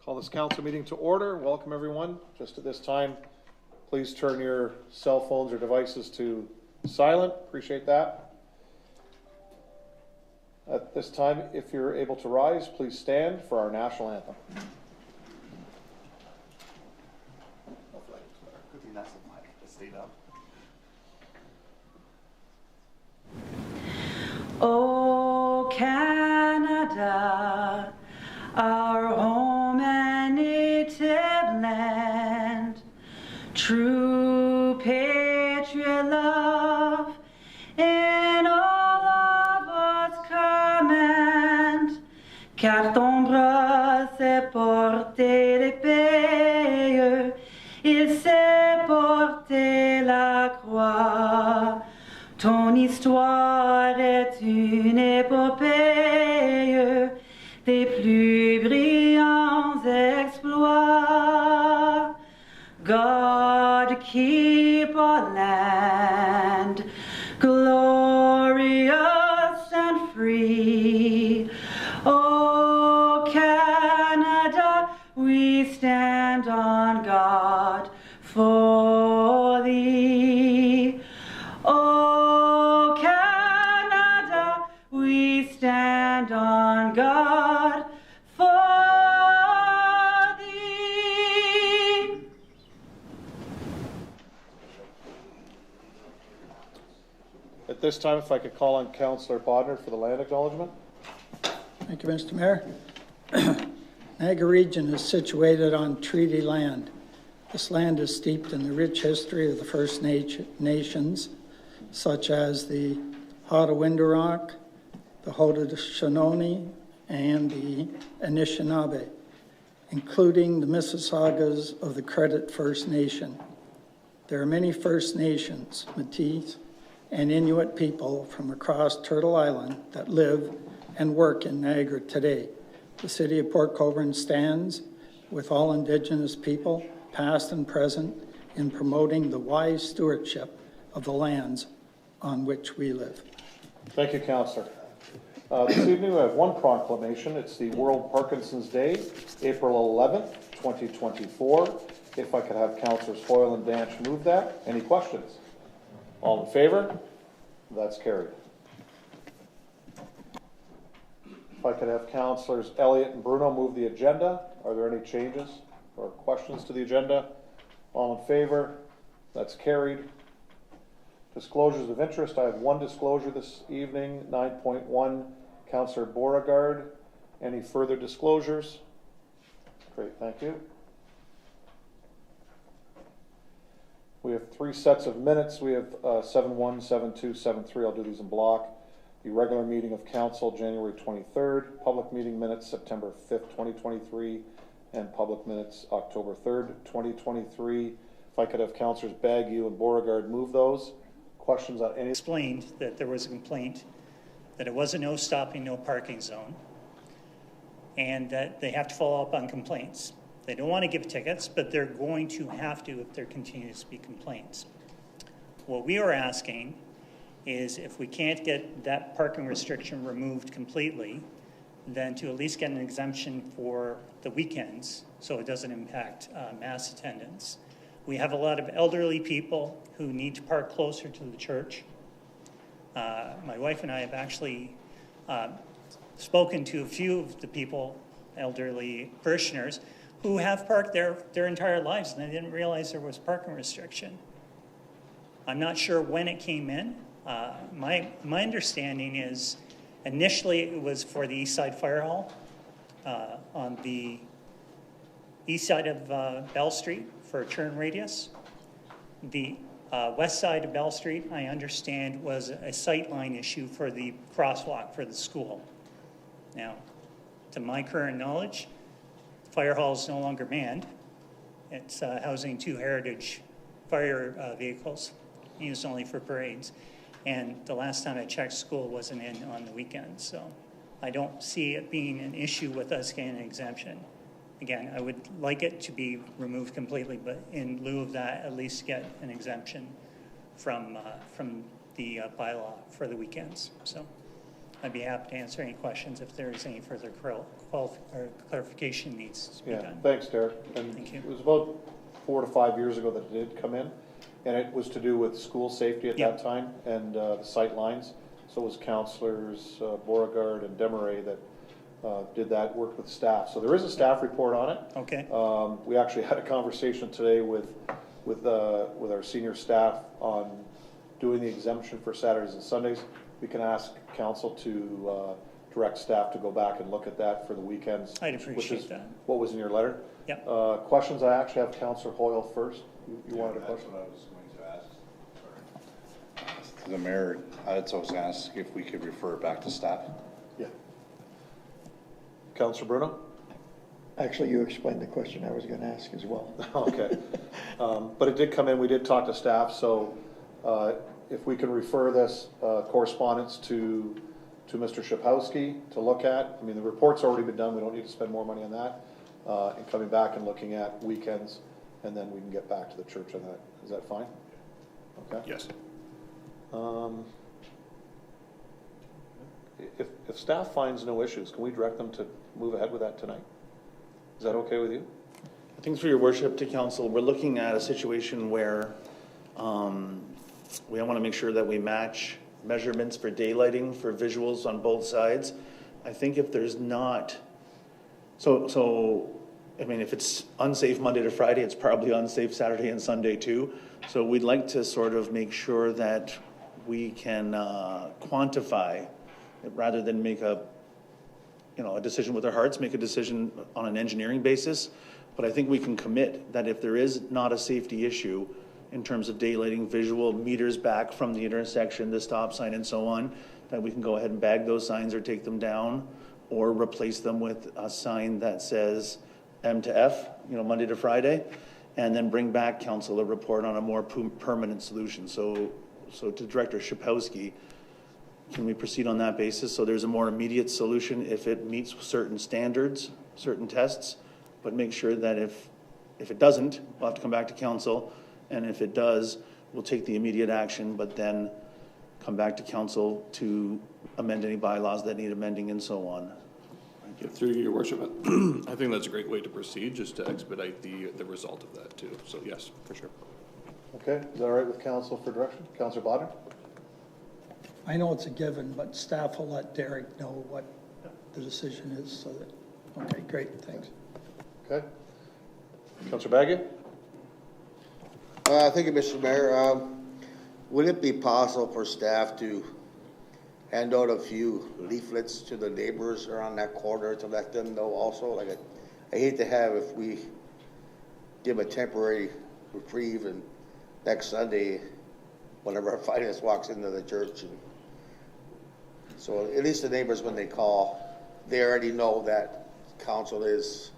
Call this council meeting to order. Welcome everyone. Just at this time, please turn your cell phones or devices to silent. Appreciate that. At this time, if you're able to rise, please stand for our national anthem. Oh, Canada, our home and native land, true patriot love in all of us command, car ton bras s'est porté l'épée, il s'est porté la croix. Ton histoire est une épopée des plus brillants exploits. God keep our land glorious and free. Oh Canada, we stand on guard for thee. Oh Canada, we stand on guard for thee. At this time, if I could call on Councilor Bodner for the land acknowledgement. Thank you, Mr. Mayor. Niagara region is situated on treaty land. This land is steeped in the rich history of the First Nations, such as the Haudenosaunee, the Haudenosaunee, and the Anishinaabe, including the Mississaugas of the Credit First Nation. There are many First Nations, Métis, and Inuit people from across Turtle Island that live and work in Niagara today. The City of Port Colborne stands with all Indigenous people, past and present, in promoting the wise stewardship of the lands on which we live. Thank you, Councillor. This evening we have one proclamation. It's the World Parkinson's Day, April 11th, 2024. If I could have Councillors Foyle and Danch move that. Any questions? All in favor? That's carried. If I could have Councillors Elliott and Bruno move the agenda. Are there any changes or questions to the agenda? All in favor? That's carried. Disclosures of interest. I have one disclosure this evening, 9.1, Councillor Beauregard. Any further disclosures? Great, thank you. We have three sets of minutes. We have 7-1, 7-2, 7-3. I'll do these in block. The regular meeting of council, January 23rd. Public meeting minutes, September 5th, 2023. And public minutes, October 3rd, 2023. If I could have Councillors Bagu and Beauregard move those. Questions on any? Explained that there was a complaint that it was a no stopping, no parking zone, and that they have to follow up on complaints. They don't want to give tickets, but they're going to have to if there continues to be complaints. What we are asking is if we can't get that parking restriction removed completely, then to at least get an exemption for the weekends so it doesn't impact mass attendance. We have a lot of elderly people who need to park closer to the church. My wife and I have actually spoken to a few of the people, elderly parishioners, who have parked their entire lives and they didn't realize there was parking restriction. I'm not sure when it came in. My understanding is initially it was for the East Side Fire Hall on the east side of Bell Street for a turn radius. The west side of Bell Street, I understand, was a sightline issue for the crosswalk for the school. Now, to my current knowledge, the fire hall is no longer manned. It's housing 2 heritage fire vehicles used only for parades. And the last time I checked, school wasn't in on the weekend. So I don't see it being an issue with us getting an exemption. Again, I would like it to be removed completely, but in lieu of that, at least get an exemption from the bylaw for the weekends. So I'd be happy to answer any questions if there's any further clarification needs to be Yeah, done. thanks, Derek. And Thank you. it was about 4 to 5 years ago that it did come in, and it was to do with school safety at Yep. that time and the sight lines. So it was councillors Beauregard and Demaray that did that, worked with staff. So there is a staff report on it. Okay, We actually had a conversation today with our senior staff on doing the exemption for Saturdays and Sundays. We can ask council to direct staff to go back and look at that for the weekends. I'd which appreciate is that. what was in your letter. Yep. Questions, I actually have Councillor Hoyle first. You wanted a question? That's what I was going to ask. To the mayor, I was going to ask if we could refer it back to staff. Yeah. Councillor Bruno? Actually, you explained the question I was going to ask as well. Okay. But it did come in, we did talk to staff, so if we can refer this correspondence to Mr. Shapowski to look at. I mean, the report's already been done, we don't need to spend more money on that. And coming back and looking at weekends, and then we can get back to the church on that. Is that fine? Okay. Yes. If staff finds no issues, can we direct them to move ahead with that tonight? Is that okay with you? I think through your worship to council, we're looking at a situation where we want to make sure that we match measurements for daylighting, for visuals on both sides. I think if there's not, I mean, if it's unsafe Monday to Friday, it's probably unsafe Saturday and Sunday too. So we'd like to sort of make sure that we can quantify, rather than make a decision with our hearts, make a decision on an engineering basis. But I think we can commit that if there is not a safety issue in terms of daylighting, visual meters back from the intersection, the stop sign and so on, that we can go ahead and bag those signs or take them down or replace them with a sign that says M to F, Monday to Friday, and then bring back council a report on a more permanent solution. So to Director Shapowski, can we proceed on that basis? So there's a more immediate solution if it meets certain standards, certain tests, but make sure that if it doesn't, we'll have to come back to council. And if it does, we'll take the immediate action, but then come back to council to amend any bylaws that need amending and so on. Through your worship, I think that's a great way to proceed, just to expedite the result of that too. So yes, for sure. Okay, is that all right with council for direction? Councillor Bodnar? I know it's a given, but staff will let Derek know what the decision is, so that, okay, great, thanks. Okay. Councillor Baggio? Thank you, Mr. Mayor. Would it be possible for staff to hand out a few leaflets to the neighbors around that corner to let them know also? Like, I hate to have, if we give a temporary reprieve and next Sunday, one of our finance walks into the church. And so at least the neighbors, when they call, they already know that council is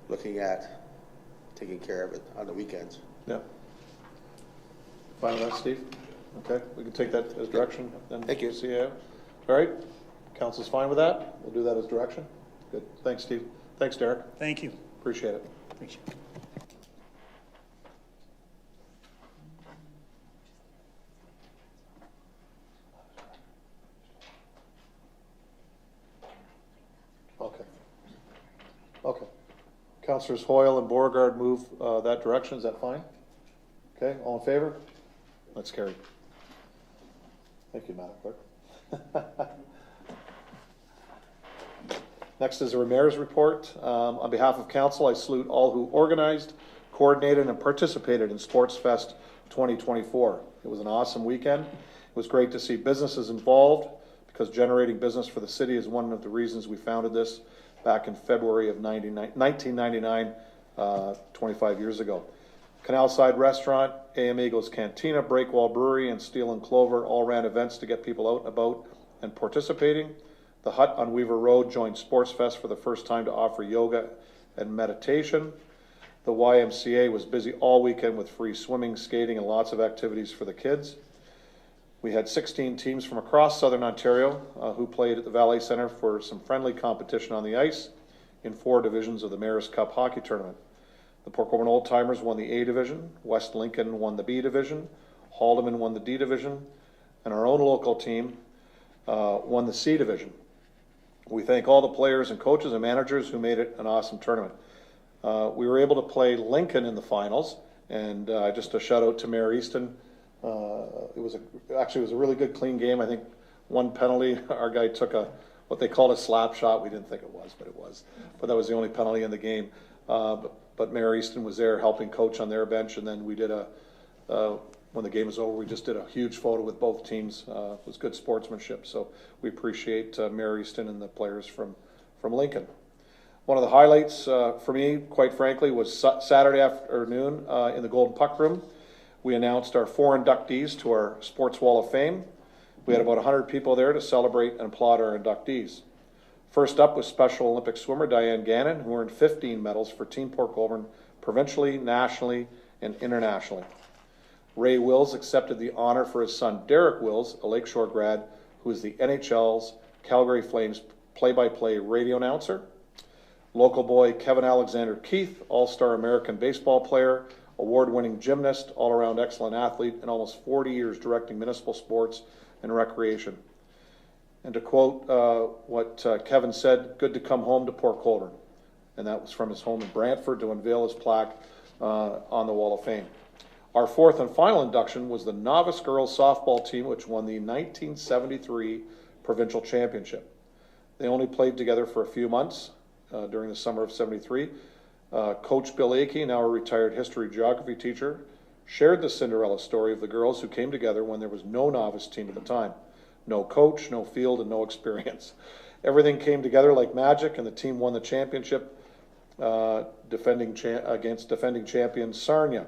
looking at taking care of it on the weekends. Yeah. Fine with that, Steve? Okay, we can take that as direction then. Thank you. CAO. All right, council's fine with that? We'll do that as direction? Good, thanks, Steve. Thanks, Derek. thank you. Appreciate it. Appreciate it. Okay. Okay. Councillors Hoyle and Beauregard move that direction, is that fine? Okay, all in favor? That's carried. Thank you, Madam Clerk. Next is a Ramirez report. On behalf of council, I salute all who organized, coordinated, and participated in Sports Fest 2024. It was an awesome weekend. It was great to see businesses involved, because generating business for the city is one of the reasons we founded this back in February of 1999, 25 years ago. Canalside Restaurant, AM Eagles Cantina, Breakwall Brewery, and Steel and Clover all ran events to get people out and about and participating. The Hut on Weaver Road joined Sports Fest for the first time to offer yoga and meditation. The YMCA was busy all weekend with free swimming, skating, and lots of activities for the kids. We had 16 teams from across Southern Ontario who played at the Valley Centre for some friendly competition on the ice in 4 divisions of the Mayor's Cup hockey tournament. The Port Colborne Old Timers won the A division, West Lincoln won the B division, Haldeman won the D division, and our own local team, won the C division. We thank all the players and coaches and managers who made it an awesome tournament. We were able to play Lincoln in the finals, and just a shout out to Mayor Easton. It was a really good, clean game. I think one penalty, our guy took what they called a slap shot. We didn't think it was, but it was. But that was the only penalty in the game. But Mayor Easton was there helping coach on their bench, and then we did when the game was over, we just did a huge photo with both teams. It was good sportsmanship, so we appreciate Mayor Easton and the players from Lincoln. One of the highlights for me, quite frankly, was Saturday afternoon in the Golden Puck Room. We announced our 4 inductees to our Sports Wall of Fame. We had about 100 people there to celebrate and applaud our inductees. First up was Special Olympic swimmer Diane Gannon, who earned 15 medals for Team Port Colborne provincially, nationally, and internationally. Ray Wills accepted the honor for his son Derek Wills, a Lakeshore grad, who is the NHL's Calgary Flames play-by-play radio announcer. Local boy Kevin Alexander Keith, all-star American baseball player, award-winning gymnast, all-around excellent athlete, and almost 40 years directing municipal sports and recreation. And to quote what Kevin said, good to come home to Port Colborne. And that was from his home in Brantford to unveil his plaque on the Wall of Fame. Our 4th and final induction was the novice girls softball team, which won the 1973 provincial championship. They only played together for a few months during the summer of '73. Coach Bill Akey, now a retired history geography teacher, shared the Cinderella story of the girls who came together when there was no novice team at the time. No coach, no field, and no experience. Everything came together like magic, and the team won the championship against defending champion Sarnia.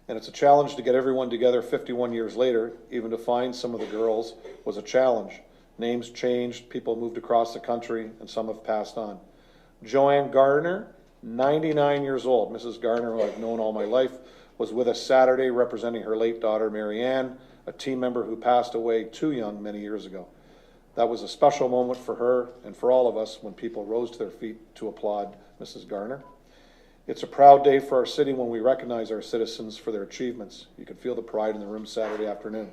And it's a challenge to get everyone together 51 years later. Even to find some of the girls was a challenge. Names changed, people moved across the country, and some have passed on. Joanne Garner, 99 years old, Mrs. Garner, who I've known all my life, was with us Saturday representing her late daughter, Mary Ann, a team member who passed away too young many years ago. That was a special moment for her and for all of us when people rose to their feet to applaud Mrs. Garner. It's a proud day for our city when we recognize our citizens for their achievements. You could feel the pride in the room Saturday afternoon.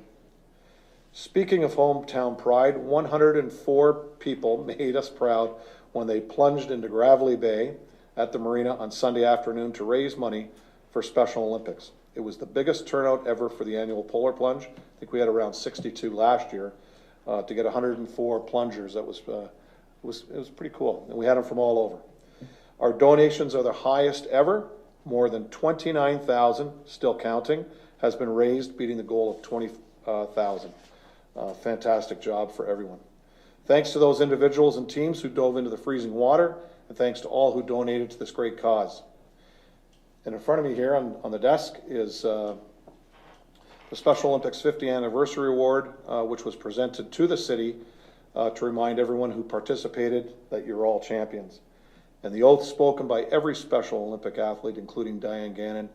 Speaking of hometown pride, 104 people made us proud when they plunged into Gravelly Bay at the marina on Sunday afternoon to raise money for Special Olympics. It was the biggest turnout ever for the annual polar plunge. I think we had around 62 last year. To get 104 plungers, that was pretty cool. And we had them from all over. Our donations are the highest ever. More than 29,000, still counting, has been raised, beating the goal of 20,000. Fantastic job for everyone. Thanks to those individuals and teams who dove into the freezing water, and thanks to all who donated to this great cause. And in front of me here on the desk is the Special Olympics 50th Anniversary Award, which was presented to the city to remind everyone who participated that you're all champions. And the oath spoken by every Special Olympic athlete, including Diane Gannon,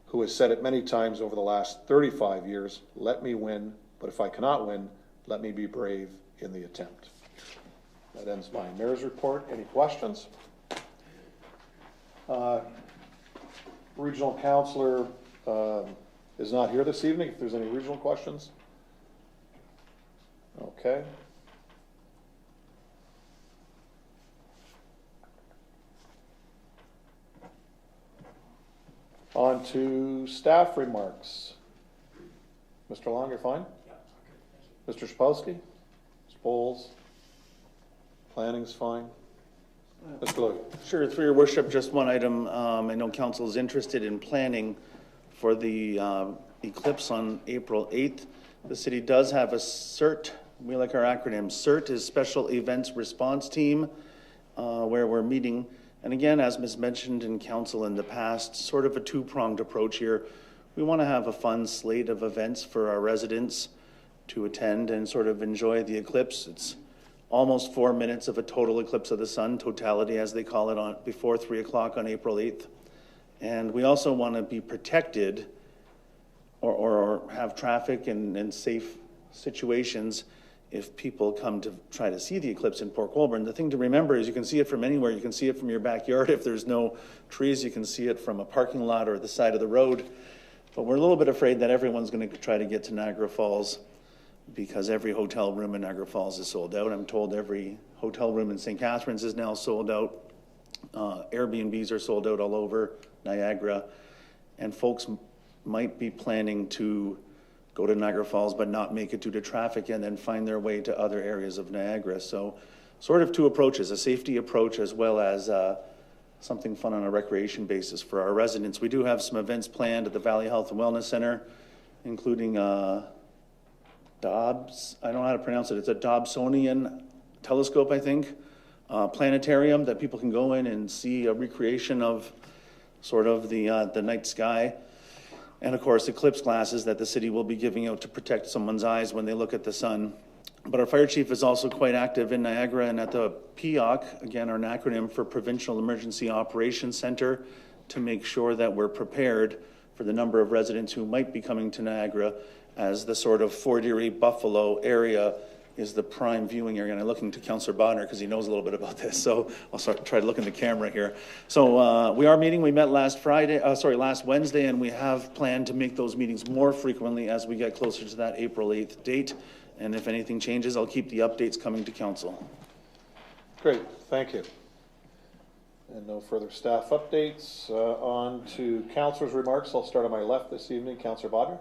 who has said it many times over the last 35 years, let me win, but if I cannot win, let me be brave in the attempt. That ends my mayor's report. Any questions? Regional Councilor is not here this evening. If there's any regional questions. Okay. On to staff remarks. Mr. Long, you're fine? Yeah, okay. Mr. Szpolski? Ms. Bowles? Planning's fine? Mr. Lloyd? Sure, through your worship, just one item. I know council is interested in planning for the eclipse on April 8th. The city does have a CERT. We like our acronym. CERT is Special Events Response Team, where we're meeting. And again, as was mentioned in council in the past, sort of a two-pronged approach here. We want to have a fun slate of events for our residents to attend and sort of enjoy the eclipse. It's almost 4 minutes of a total eclipse of the sun, totality as they call it, before 3 o'clock on April 8th. And we also want to be protected or have traffic and safe situations if people come to try to see the eclipse in Port Colborne. The thing to remember is you can see it from anywhere. You can see it from your backyard. If there's no trees, you can see it from a parking lot or the side of the road. But we're a little bit afraid that everyone's going to try to get to Niagara Falls because every hotel room in Niagara Falls is sold out. I'm told every hotel room in St. Catharines is now sold out. Airbnbs are sold out all over Niagara, and folks might be planning to go to Niagara Falls but not make it due to traffic and then find their way to other areas of Niagara. So sort of two approaches, a safety approach as well as something fun on a recreation basis for our residents. We do have some events planned at the Valley Health and Wellness Center, including Dobbs, I don't know how to pronounce it, it's a Dobsonian telescope, I think, planetarium that people can go in and see a recreation of sort of the night sky. And of course, eclipse glasses that the city will be giving out to protect someone's eyes when they look at the sun. But our fire chief is also quite active in Niagara and at the PEOC, again, our acronym for Provincial Emergency Operations Center, to make sure that we're prepared for the number of residents who might be coming to Niagara, as the sort of Fort Erie, Buffalo area is the prime viewing area. And I'm looking to Councilor Bodner because he knows a little bit about this. So I'll try to look in the camera here. So we are meeting. We met last Wednesday, and we have planned to make those meetings more frequently as we get closer to that April 8th date. And if anything changes, I'll keep the updates coming to council. Great, thank you. And no further staff updates. On to councilors' remarks. I'll start on my left this evening. Councilor Bodner.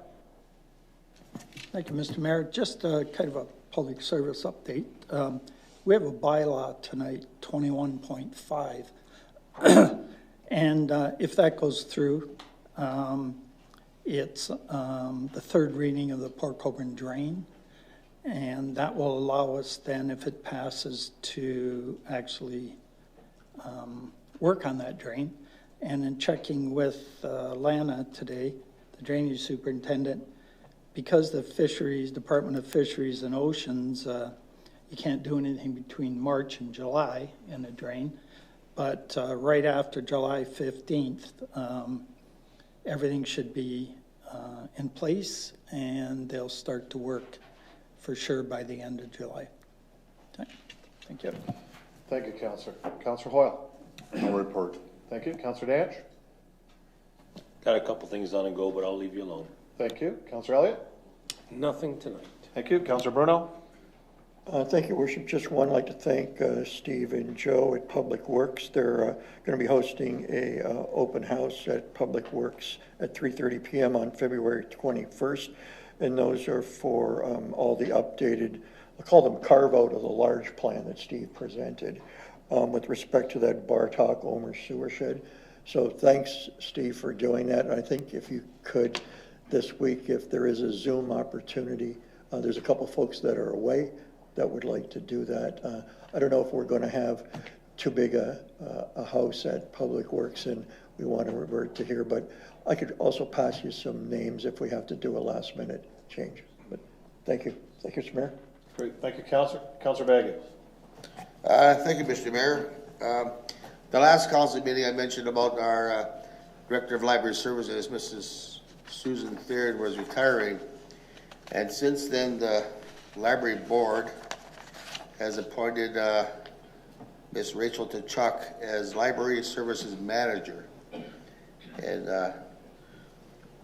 Thank you, Mr. Mayor. Just kind of a public service update. We have a bylaw tonight, 21.5. And if that goes through, it's the third reading of the Port Colborne drain. And that will allow us then, if it passes, to actually work on that drain. And in checking with Lana today, the drainage superintendent, because the Fisheries, Department of Fisheries and Oceans, you can't do anything between March and July in a drain. But right after July 15th, everything should be in place, and they'll start to work for sure by the end of July. Thank you. Thank you, Councilor. Councilor Hoyle. No report. Thank you. Councilor Danch. Got a couple things on and go, but I'll leave you alone. Thank you. Councilor Elliott. Nothing tonight. Thank you. Councilor Bruno. Thank you, Worship. Just one, I'd like to thank Steve and Joe at Public Works. They're going to be hosting a open house at Public Works at 3:30 p.m. on February 21st. And those are for all the updated, I'll call them carve out of the large plan that Steve presented with respect to that Bartok Omer sewer shed. So thanks, Steve, for doing that. I think if you could this week, if there is a Zoom opportunity, there's a couple folks that are away that would like to do that. I don't know if we're going to have too big a house at Public Works and we want to revert to here, but I could also pass you some names if we have to do a last minute change. But thank you. Thank you, Mr. Mayor. Great. Thank you, Councilor. Councilor Baggett. Thank you, Mr. Mayor. The last council meeting I mentioned about our Director of Library Services, Mrs. Susan Third, was retiring. And since then, the Library Board has appointed Ms. Rachel Tkachuk as Library Services Manager. And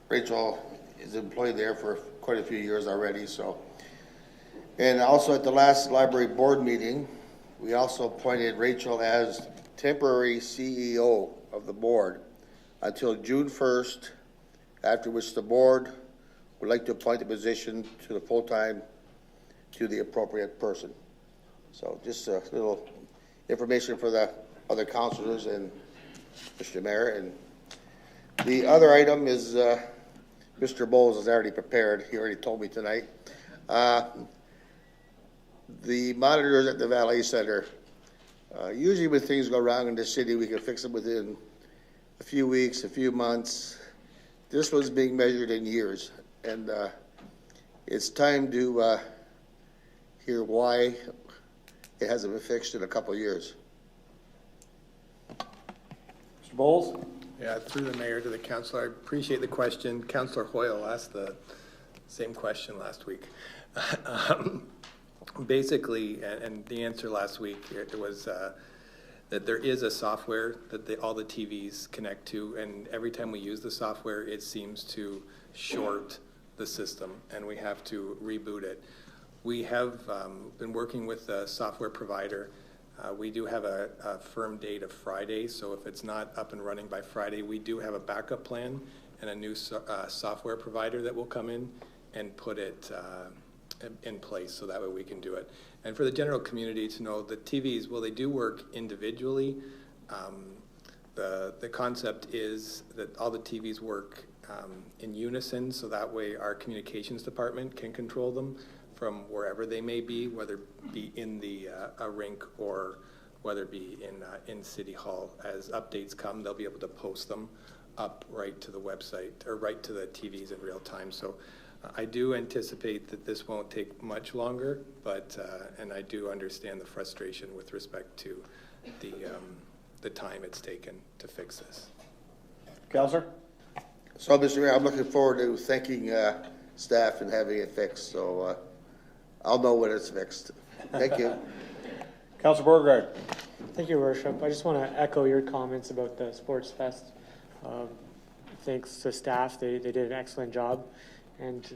Rachel is employed there for quite a few years already, so. And also at the last Library Board meeting, we also appointed Rachel as temporary CEO of the board until June 1st, after which the board would like to appoint the position to the full-time to the appropriate person. So just a little information for the other councilors and Mr. Mayor. And the other item is Mr. Bowles is already prepared. He already told me tonight. The monitors at the Valet Center, usually when things go wrong in the city, we can fix them within a few weeks, a few months. This was being measured in years, and it's time to hear why it hasn't been fixed in a couple of years. Mr. Bowles. Yeah, through the mayor to the councilor, I appreciate the question. Councilor Hoyle asked the same question last week. Basically, and the answer last week, it was that there is a software that all the TVs connect to, and every time we use the software, it seems to short the system, and we have to reboot it. We have been working with a software provider. We do have a firm date of Friday, so if it's not up and running by Friday, we do have a backup plan and a new software provider that will come in and put it in place, so that way we can do it. And for the general community to know, the TVs, well, they do work individually. The concept is that all the TVs work in unison, so that way our communications department can control them from wherever they may be, whether it be in the a rink or whether it be in City Hall. As updates come, they'll be able to post them up right to the website or right to the TVs in real time. So I do anticipate that this won't take much longer, but and I do understand the frustration with respect to the time it's taken to fix this. Councilor? So, Mr. Mayor, I'm looking forward to thanking staff and having it fixed, so I'll know when it's fixed. Thank you. Councilor Beauregard? Thank you, Worship. I just want to echo your comments about the Sports Fest. Thanks to staff, they did an excellent job and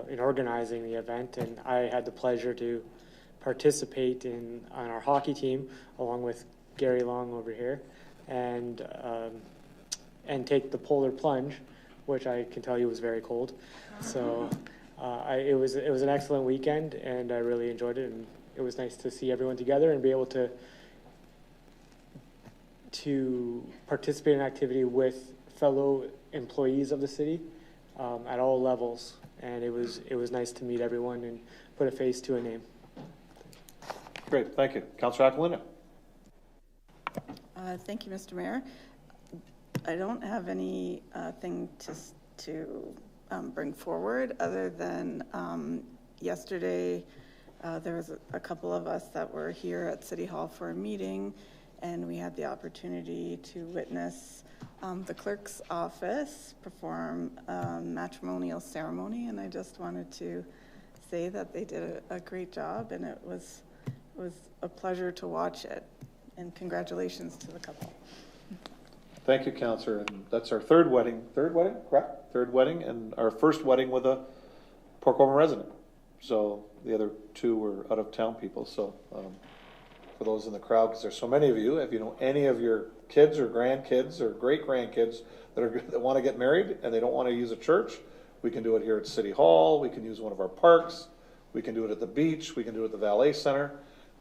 in organizing the event, and I had the pleasure to participate on our hockey team along with Gary Long over here, and take the polar plunge, which I can tell you was very cold. So it was an excellent weekend, and I really enjoyed it, and it was nice to see everyone together and be able to participate in activity with fellow employees of the city at all levels, and it was nice to meet everyone and put a face to a name. Great, thank you. Councilor Aquilina? Thank you, Mr. Mayor. I don't have anything to bring forward other than yesterday there was a couple of us that were here at City Hall for a meeting, and we had the opportunity to witness the clerk's office perform a matrimonial ceremony, and I just wanted to say that they did a great job, and it was a pleasure to watch it, and congratulations to the couple. Thank you, Councilor. And that's our third wedding, correct? Third wedding, and our first wedding with a Port Colborne resident. So the other two were out-of-town people. So for those in the crowd, because there's so many of you, if you know any of your kids or grandkids or great-grandkids that want to get married and they don't want to use a church, we can do it here at City Hall. We can use one of our parks. We can do it at the beach. We can do it at the Valet Center.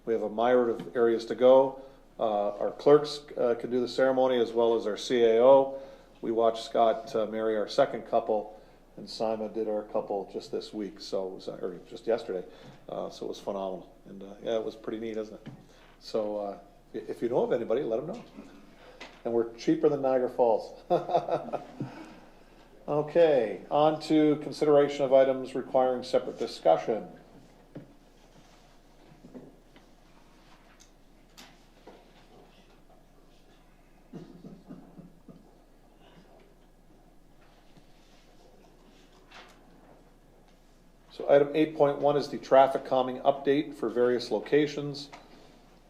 We have a myriad of areas to go. Our clerks can do the ceremony as well as our CAO. We watched Scott marry our second couple, and Simon did our couple just this week, so it was, or just yesterday. So it was phenomenal, and yeah, it was pretty neat, isn't it? So if you know of anybody, let them know. And we're cheaper than Niagara Falls. Okay, on to consideration of items requiring separate discussion. So item 8.1 is the traffic calming update for various locations.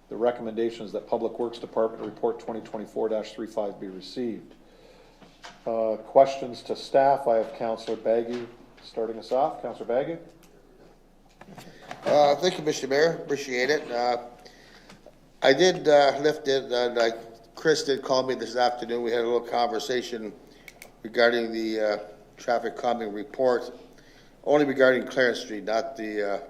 The recommendation is that Public Works Department report 2024-35 be received. Questions to staff. I have Councilor Baggy starting us off. Councilor Baggy. Thank you, Mr. Mayor. Appreciate it. I did lift it. Chris did call me this afternoon. We had a little conversation regarding the traffic calming report, only regarding Clarence Street, not the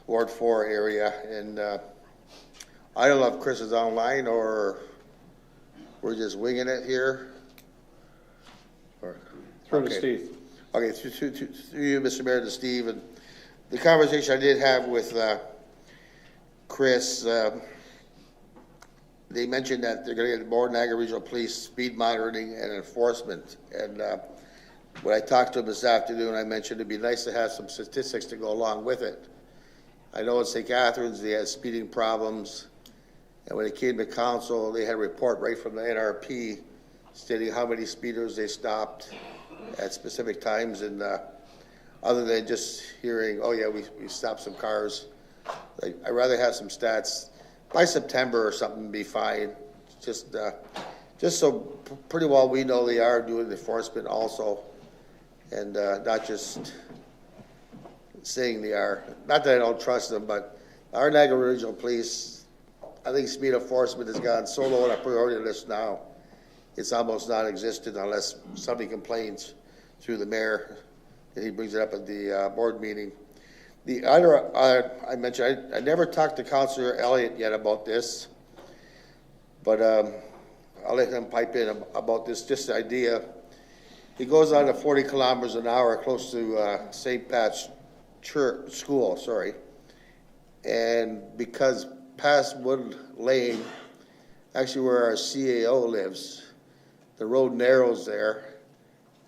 Ward 4 area. And I don't know if Chris is online or we're just winging it here. Through to Steve. Okay, through you, Mr. Mayor, to Steve. And the conversation I did have with Chris, they mentioned that they're going to get more Niagara Regional Police speed monitoring and enforcement. And when I talked to him this afternoon, I mentioned it'd be nice to have some statistics to go along with it. I know in St. Catharines they had speeding problems, and when it came to council, they had a report right from the NRP stating how many speeders they stopped at specific times. And other than just hearing, oh yeah, we stopped some cars, I'd rather have some stats by September or something. Be fine. Just so pretty well we know they are doing enforcement also, and not just saying they are. Not that I don't trust them, but our Niagara Regional Police, I think speed enforcement has gone so low on our priority list now, it's almost non-existent unless somebody complains through the mayor, and he brings it up at the board meeting. The other, I mentioned, I never talked to Councilor Elliott yet about this, but I'll let him pipe in about this, just the idea. He goes on to 40 kilometers an hour close to St. Pat's School, sorry. And because past Wood Lane, actually where our CAO lives, the road narrows there.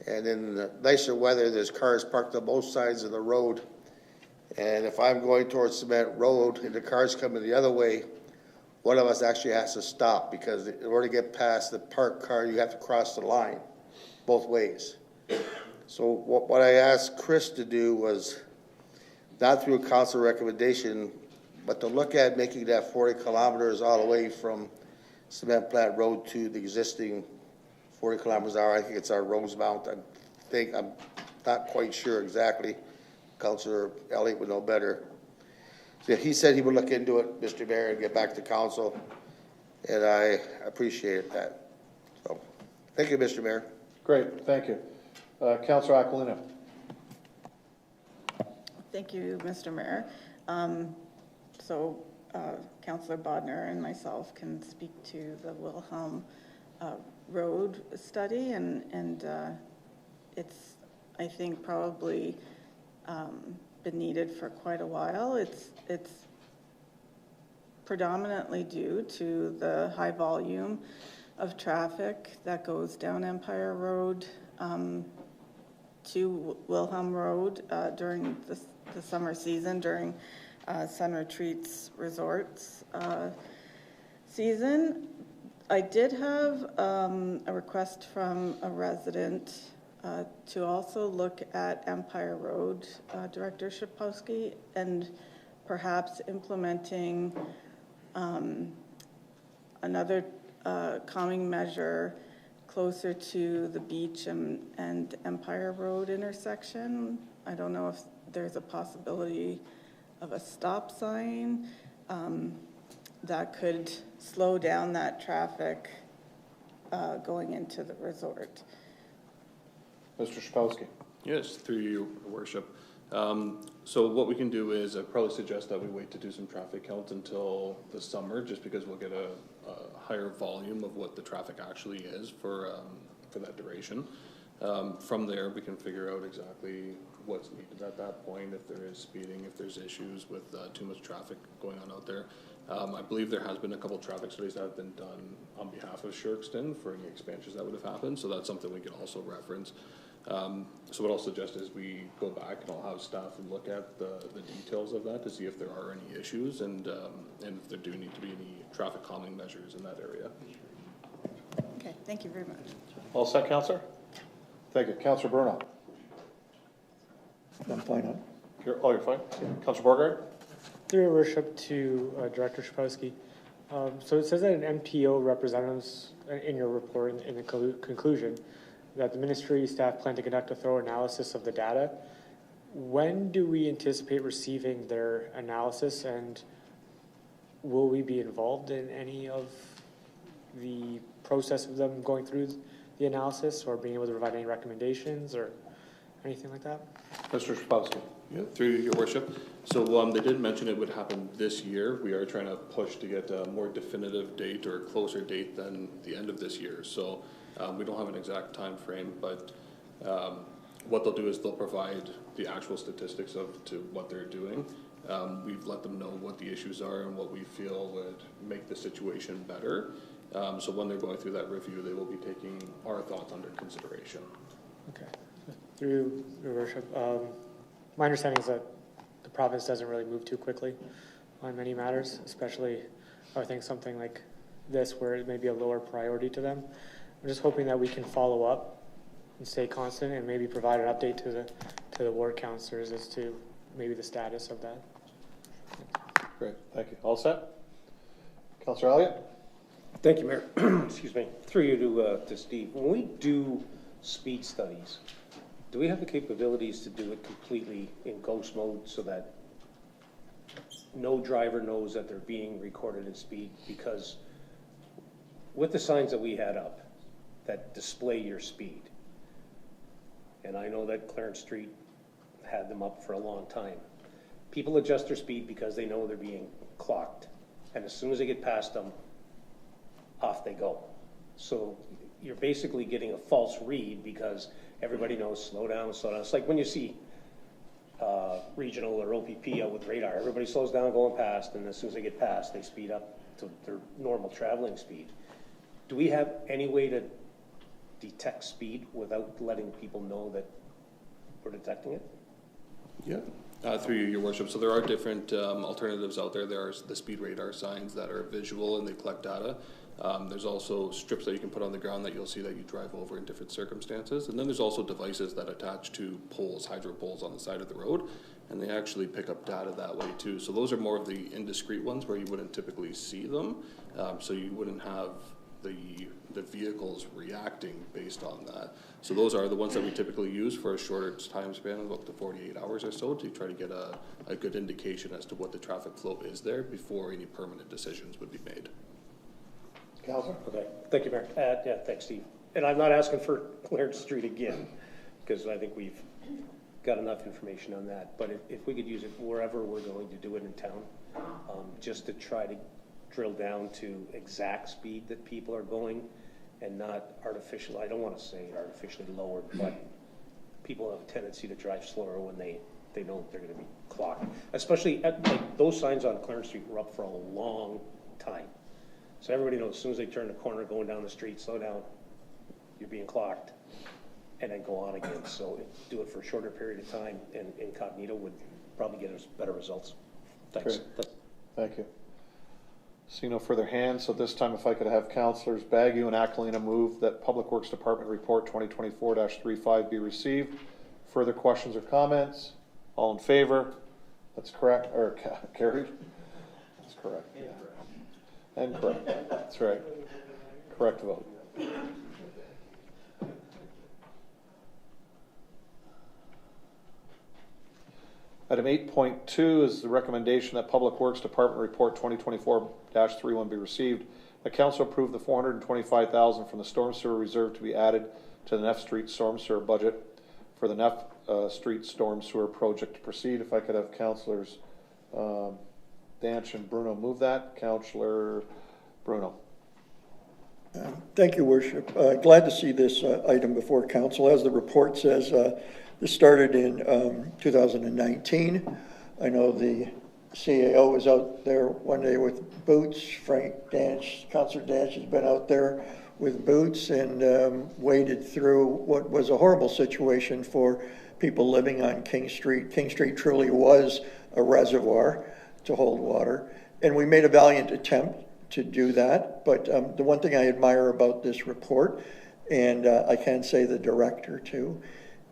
And in the nicer weather, there's cars parked on both sides of the road. And if I'm going towards Cement Road and the car's coming the other way, one of us actually has to stop, because in order to get past the parked car, you have to cross the line both ways. So what I asked Chris to do was, not through a council recommendation, but to look at making that 40 kilometers all the way from Cement Plant Road to the existing 40 kilometers an hour. I think it's our Rosemount. I'm not quite sure exactly. Councilor Elliott would know better. So he said he would look into it, Mr. Mayor, and get back to council, and I appreciate that. So, thank you, Mr. Mayor. Great, thank you. Councilor Aquilino. Thank you, Mr. Mayor. Councilor Bodnar and myself can speak to the Wilhelm Road study, and it's, I think, probably been needed for quite a while. It's predominantly due to the high volume of traffic that goes down Empire Road to Wilhelm Road during the summer season, during Sun Retreats Resorts season. I did have a request from a resident to also look at Empire Road, Director Shapowski, and perhaps implementing another calming measure closer to the beach and Empire Road intersection. I don't know if there's a possibility of a stop sign that could slow down that traffic going into the resort. Mr. Shapowski. Yes, through you, Your Worship. So what we can do is I'd probably suggest that we wait to do some traffic counts until the summer, just because we'll get a higher volume of what the traffic actually is for that duration. From there, we can figure out exactly what's needed at that point, if there is speeding, if there's issues with too much traffic going on out there. I believe there has been a couple traffic studies that have been done on behalf of Shirkston for any expansions that would have happened, so that's something we can also reference. So what I'll suggest is we go back and I'll have staff look at the details of that to see if there are any issues and if there do need to be any traffic calming measures in that area. Okay, thank you very much. All set, Councilor? Thank you. Councilor Bruno. I'm fine. You're fine? Councilor Borgard? Through your worship to Director Shapowski. So it says that an MPO representatives in your report in the conclusion that the ministry staff plan to conduct a thorough analysis of the data. When do we anticipate receiving their analysis, and will we be involved in any of the process of them going through the analysis or being able to provide any recommendations or anything like that? Mr. Shapowski. Yeah, through your worship. So they did mention it would happen this year. We are trying to push to get a more definitive date or closer date than the end of this year. So we don't have an exact time frame, but what they'll do is they'll provide the actual statistics to what they're doing. We've let them know what the issues are and what we feel would make the situation better. So when they're going through that review, they will be taking our thoughts under consideration. Okay. Through your worship, my understanding is that the province doesn't really move too quickly on many matters, especially I think something like this where it may be a lower priority to them. I'm just hoping that we can follow up and stay constant and maybe provide an update to the ward councillors as to maybe the status of that. Great, thank you. All set? Councilor Elliott? Thank you, Mayor. Excuse me. Through you to Steve. When we do speed studies, Do we have the capabilities to do it completely in ghost mode so that no driver knows that they're being recorded at speed? Because with the signs that we had up that display your speed, and I know that Clarence Street had them up for a long time, people adjust their speed because they know they're being clocked. And as soon as they get past them, off they go. So you're basically getting a false read because everybody knows slow down, slow down. It's like when you see regional or OPP out with radar, everybody slows down going past, and as soon as they get past, they speed up to their normal traveling speed. Do we have any way to detect speed without letting people know that we're detecting it? Yeah. Through you, your worship. So there are different alternatives out there. There are the speed radar signs that are visual and they collect data. There's also strips that you can put on the ground that you'll see that you drive over in different circumstances. And then there's also devices that attach to poles, hydro poles on the side of the road, and they actually pick up data that way too. So those are more of the indiscreet ones where you wouldn't typically see them. So you wouldn't have the vehicles reacting based on that. So those are the ones that we typically use for a shorter time span of up to 48 hours or so to try to get a good indication as to what the traffic flow is there before any permanent decisions would be made. Councilor? Okay, thank you, Mayor. Yeah, thanks, Steve. And I'm not asking for Clarence Street again, because I think we've got enough information on that. But if we could use it wherever we're going to do it in town, just to try to drill down to exact speed that people are going and not artificial, I don't want to say artificially lowered, but people have a tendency to drive slower when they know they're going to be clocked. Especially like those signs on Clarence Street were up for a long time. So everybody knows as soon as they turn the corner going down the street, slow down, you're being clocked, and then go on again. So do it for a shorter period of time, and incognito would probably get us better results. Thanks. Great. Thank you. See no further hands, so this time if I could have Councilors Bagu and Aquilina move that Public Works Department Report 2024-35 be received. Further questions or comments? All in favor? That's correct, or carried? That's correct, yeah. And correct, that's right. Correct vote. Item 8.2 is the recommendation that Public Works Department Report 2024-31 be received. The council approved the $425,000 from the storm sewer reserve to be added to the Nef Street storm sewer budget for the Nef Street storm sewer project to proceed. If I could have Councilors Danch and Bruno move that. Councilor Bruno. Thank you, Worship. Glad to see this item before council. As the report says, this started in 2019. I know the CAO was out there one day with boots. Frank Danch, Councilor Danch has been out there with boots and waded through what was a horrible situation for people living on King Street. King Street truly was a reservoir to hold water, and we made a valiant attempt to do that. But the one thing I admire about this report, and I can say the director too,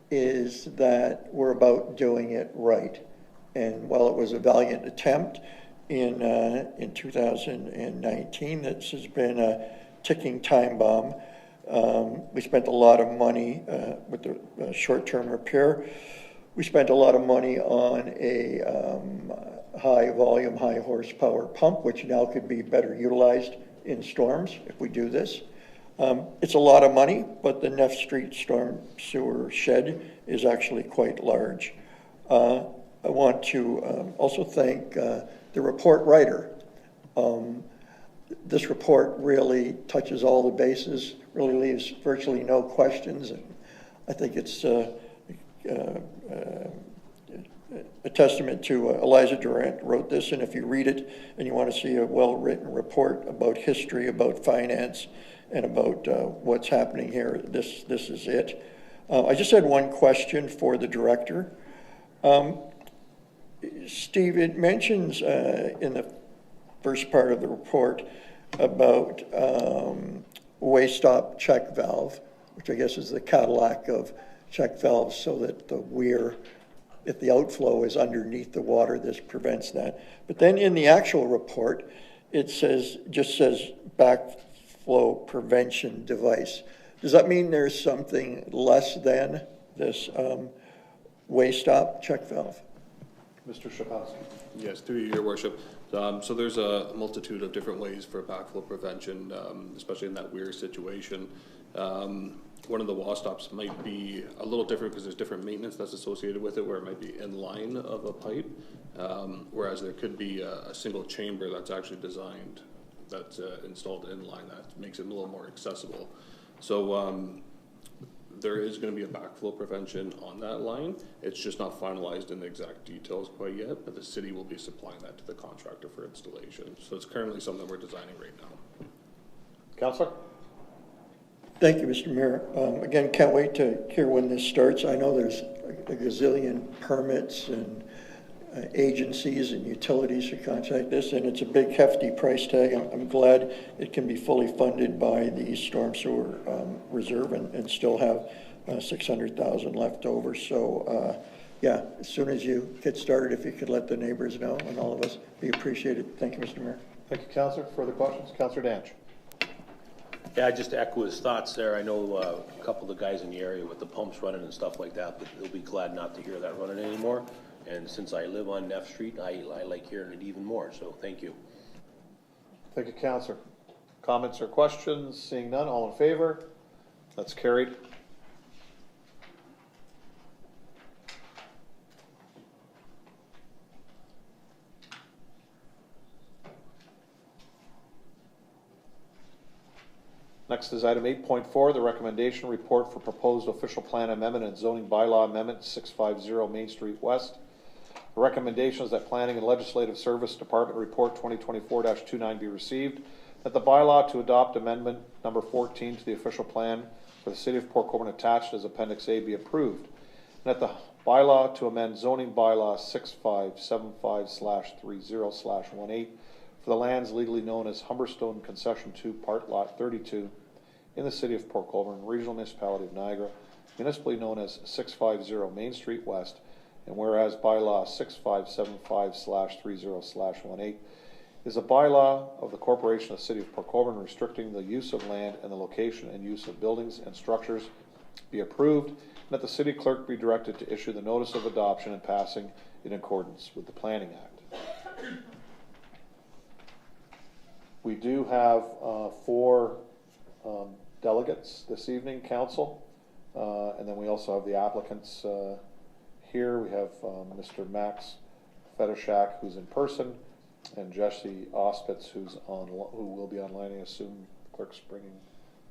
is that we're about doing it right. And while it was a valiant attempt in 2019, this has been a ticking time bomb. We spent a lot of money with the short-term repair. We spent a lot of money on a high volume, high horsepower pump, which now could be better utilized in storms if we do this. It's a lot of money, but the Nef Street storm sewer shed is actually quite large. I want to also thank the report writer. This report really touches all the bases, really leaves virtually no questions, and I think it's a testament to Eliza Durant wrote this, and if you read it and you want to see a well-written report about history, about finance, and about what's happening here, this is it. I just had one question for the director. Steve, it mentions in the first part of the report about waste stop check valve, which I guess is the Cadillac of check valves, so that the weir, if the outflow is underneath the water, this prevents that. But then in the actual report, it just says backflow prevention device. Does that mean there's something less than this waste stop check valve. Mr. Shapowski. Yes, through you, your worship. So there's a multitude of different ways for backflow prevention, especially in that weird situation. One of the wall stops might be a little different because there's different maintenance that's associated with it, where it might be in line of a pipe, whereas there could be a single chamber that's actually designed, that's installed in line, that makes it a little more accessible. So there is going to be a backflow prevention on that line. It's just not finalized in the exact details quite yet, but the city will be supplying that to the contractor for installation. So it's currently something we're designing right now. Councilor? Thank you, Mr. Mayor. Again, can't wait to hear when this starts. I know there's a gazillion permits and agencies and utilities to contact this, and it's a big hefty price tag. I'm glad it can be fully funded by the storm sewer reserve and still have 600,000 left over. So yeah, as soon as you get started, if you could let the neighbors know and all of us, be appreciated. Thank you, Mr. Mayor. Thank you, Councilor. Further questions? Councilor Danch. Yeah, I just echo his thoughts there. I know a couple of the guys in the area with the pumps running and stuff like that, but they'll be glad not to hear that running anymore. And since I live on Nef Street, I like hearing it even more, so thank you. Thank you, Councilor. Comments or questions? Seeing none, all in favor? That's carried. Next is item 8.4, the recommendation report for proposed official plan amendment and zoning bylaw amendment 650 Main Street West. The recommendation is that Planning and Legislative Service Department Report 2024-29 be received, that the bylaw to adopt amendment number 14 to the official plan for the City of Port Colborne attached as Appendix A be approved, and that the bylaw to amend zoning bylaw 6575/30/18 for the lands legally known as Humberstone Concession 2, Part Lot 32, in the City of Port Colborne, Regional Municipality of Niagara, municipally known as 650 Main Street West, and whereas bylaw 6575/30/18 is a bylaw of the Corporation of the City of Port Colborne restricting the use of land and the location and use of buildings and structures be approved, and that the city clerk be directed to issue the notice of adoption and passing in accordance with the Planning Act. We do have 4 delegates this evening, Council, and then we also have the applicants here. We have Mr. Max Fedishak, who's in person, and Jesse Ospitz, who will be online. I assume the clerk's bringing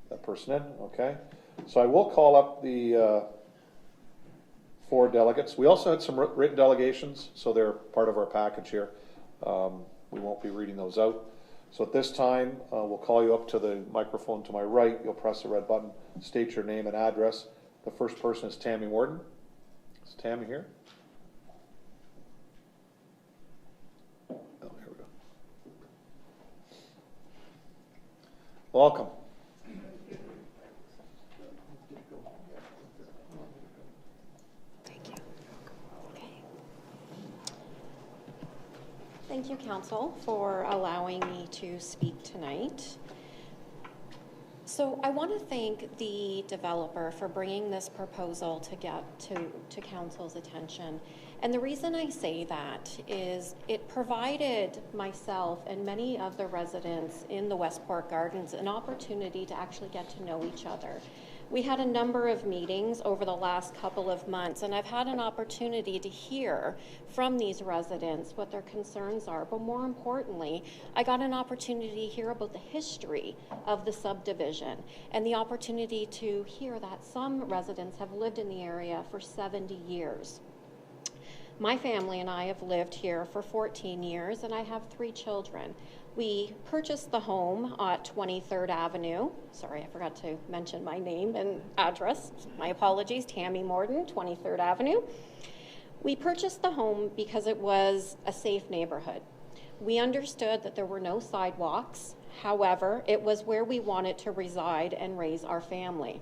that person in. Okay, so I will call up the 4 delegates. We also had some written delegations, so they're part of our package here. We won't be reading those out. So at this time, we'll call you up to the microphone to my right. You'll press the red button, state your name and address. The first person is Tammy Warden. Is Tammy here? Oh, here we go. Welcome. Thank you, Council, for allowing me to speak tonight. So I want to thank the developer for bringing this proposal to get to Council's attention. And the reason I say that is it provided myself and many of the residents in the Westport Gardens an opportunity to actually get to know each other. We had a number of meetings over the last couple of months, and I've had an opportunity to hear from these residents what their concerns are. But more importantly, I got an opportunity to hear about the history of the subdivision and the opportunity to hear that some residents have lived in the area for 70 years. My family and I have lived here for 14 years, and I have 3 children. We purchased the home at 23rd Avenue. Sorry, I forgot to mention my name and address. My apologies, Tammy Morden, 23rd Avenue. We purchased the home because it was a safe neighborhood. We understood that there were no sidewalks. However, it was where we wanted to reside and raise our family.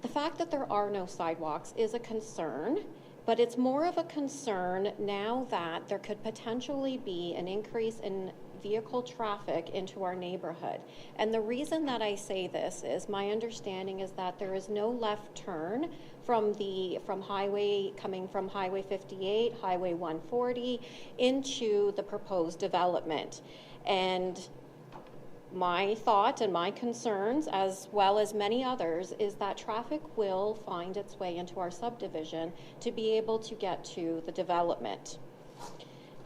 The fact that there are no sidewalks is a concern, but it's more of a concern now that there could potentially be an increase in vehicle traffic into our neighborhood. And the reason that I say this is my understanding is that there is no left turn coming from Highway 58, Highway 140 into the proposed development. And my thought and my concerns, as well as many others, is that traffic will find its way into our subdivision to be able to get to the development.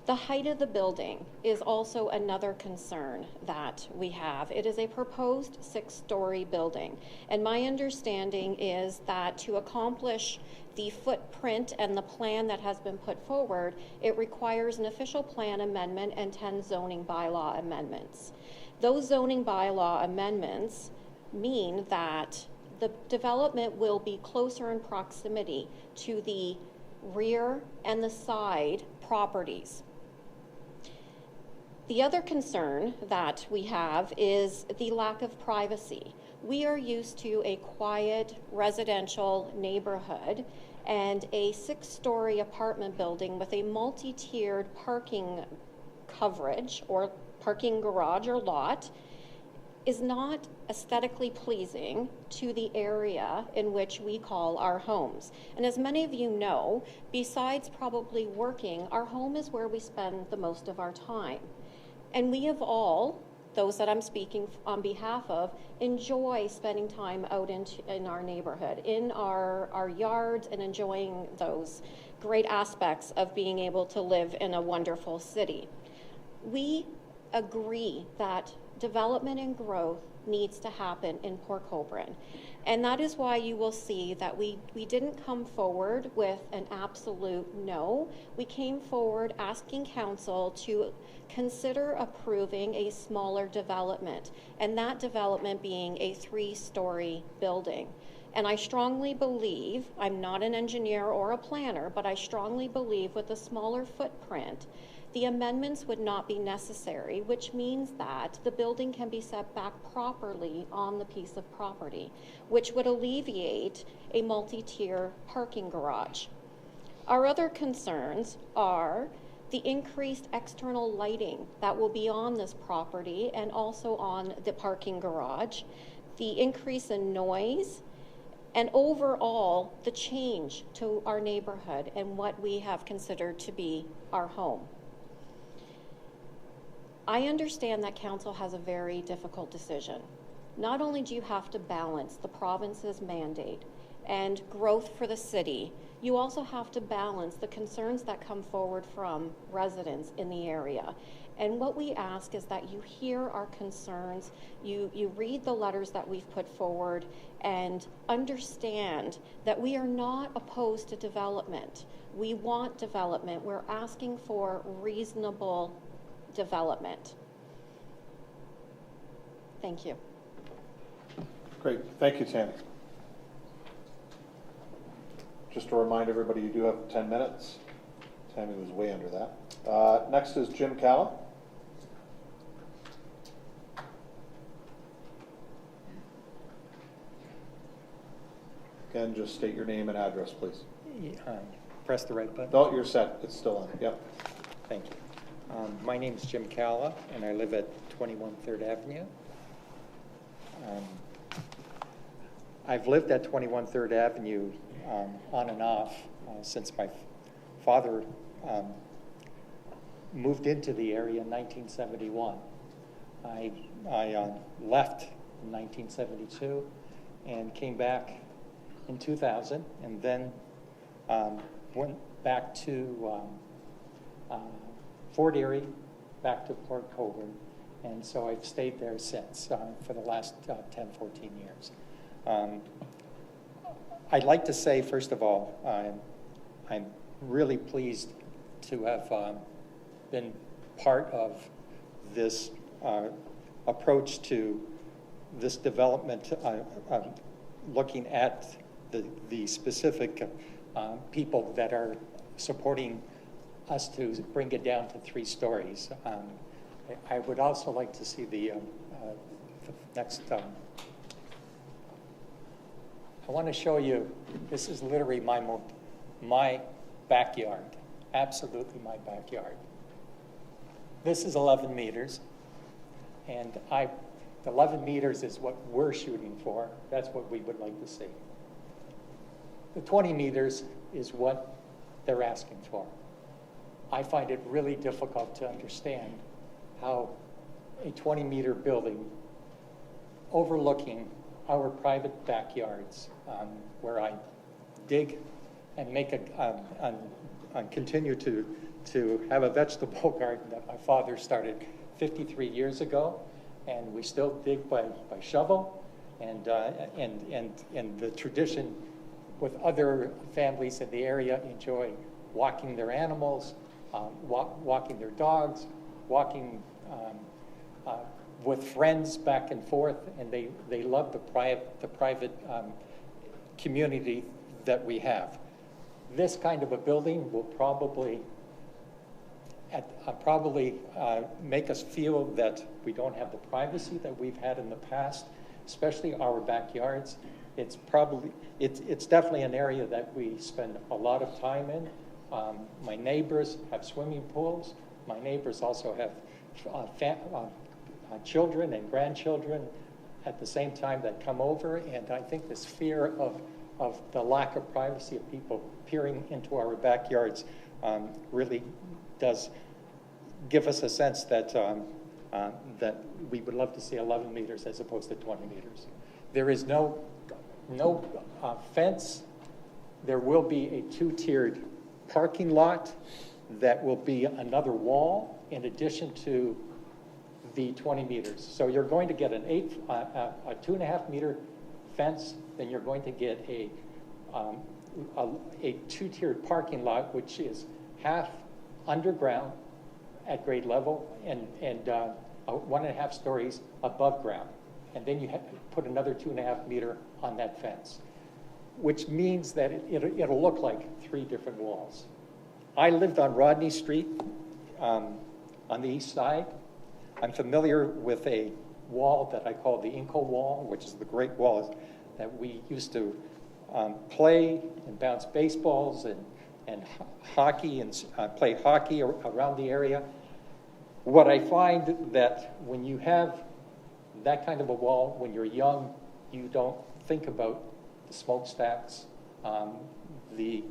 The height of the building is also another concern that we have. It is a proposed 6-story building, and my understanding is that to accomplish the footprint and the plan that has been put forward, it requires an official plan amendment and 10 zoning bylaw amendments. Those zoning bylaw amendments mean that the development will be closer in proximity to the rear and the side properties. The other concern that we have is the lack of privacy. We are used to a quiet residential neighborhood, and a 6-story apartment building with a multi-tiered parking coverage or parking garage or lot is not aesthetically pleasing to the area in which we call our homes. And as many of you know, besides probably working, our home is where we spend the most of our time. And we have all, those that I'm speaking on behalf of, enjoy spending time out in our neighborhood, in our yards, and enjoying those great aspects of being able to live in a wonderful city. We agree that development and growth needs to happen in Port Colborne. And that is why you will see that we didn't come forward with an absolute no. We came forward asking council to consider approving a smaller development, and that development being a 3-story building. And I strongly believe, I'm not an engineer or a planner, but I strongly believe with a smaller footprint, the amendments would not be necessary, which means that the building can be set back properly on the piece of property, which would alleviate a multi-tier parking garage. Our other concerns are the increased external lighting that will be on this property and also on the parking garage, the increase in noise, and overall the change to our neighborhood and what we have considered to be our home. I understand that council has a very difficult decision. Not only do you have to balance the province's mandate and growth for the city, you also have to balance the concerns that come forward from residents in the area. And what we ask is that you hear our concerns, you read the letters that we've put forward, and understand that we are not opposed to development. We want development. We're asking for reasonable development. Thank you. Great, thank you, Tammy. Just to remind everybody, you do have 10 minutes. Tammy was way under that. Next is Jim Calla. Again, just state your name and address, please. Press the right button. No, you're set. It's still on. Yep. Thank you. My name is Jim Calla, and I live at 21 3rd Avenue. I've lived at 21 3rd Avenue on and off since my father moved into the area in 1971. I left in 1972 and came back in 2000, and then went back to Fort Erie, back to Port Colborne, and so I've stayed there since for the last 10, 14 years. I'd like to say, first of all, I'm really pleased to have been part of this approach to this development, looking at the specific people that are supporting us to bring it down to 3 stories. I would also like to see the next. I want to show you. This is literally my backyard. Absolutely my backyard. This is 11 meters, and 11 meters is what we're shooting for. That's what we would like to see. The 20 meters is what they're asking for. I find it really difficult to understand how a 20-meter building overlooking our private backyards, where I dig and make continue to have a vegetable garden that my father started 53 years ago, and we still dig by shovel, and the tradition with other families in the area enjoy walking their animals, walking their dogs, walking with friends back and forth, and they love the private community that we have. This kind of a building will probably make us feel that we don't have the privacy that we've had in the past, especially our backyards. It's definitely an area that we spend a lot of time in. My neighbors have swimming pools. My neighbors also have children and grandchildren at the same time that come over, and I think this fear of the lack of privacy of people peering into our backyards really does give us a sense that that we would love to see 11 meters as opposed to 20 meters. There is no fence. There will be a two-tiered parking lot that will be another wall in addition to the 20 meters. So you're going to get a 2.5 meter fence, then you're going to get a two-tiered parking lot, which is half underground at grade level and 1.5 stories above ground. And then you have to put another 2.5 meter on that fence, which means that it'll look like 3 different walls. I lived on Rodney Street on the east side. I'm familiar with a wall that I call the Inco Wall, which is the great wall that we used to play and bounce baseballs and hockey and play hockey around the area. What I find that when you have that kind of a wall, when you're young, you don't think about the smokestacks, the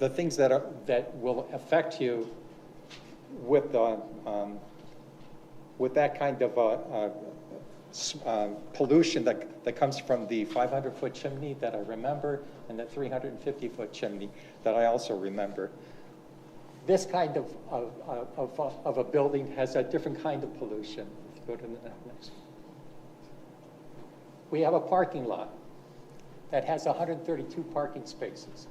things that will affect you with that kind of pollution that comes from the 500-foot chimney that I remember and the 350-foot chimney that I also remember. This kind of a building has a different kind of pollution. If you go to the next. We have a parking lot that has 132 parking spaces.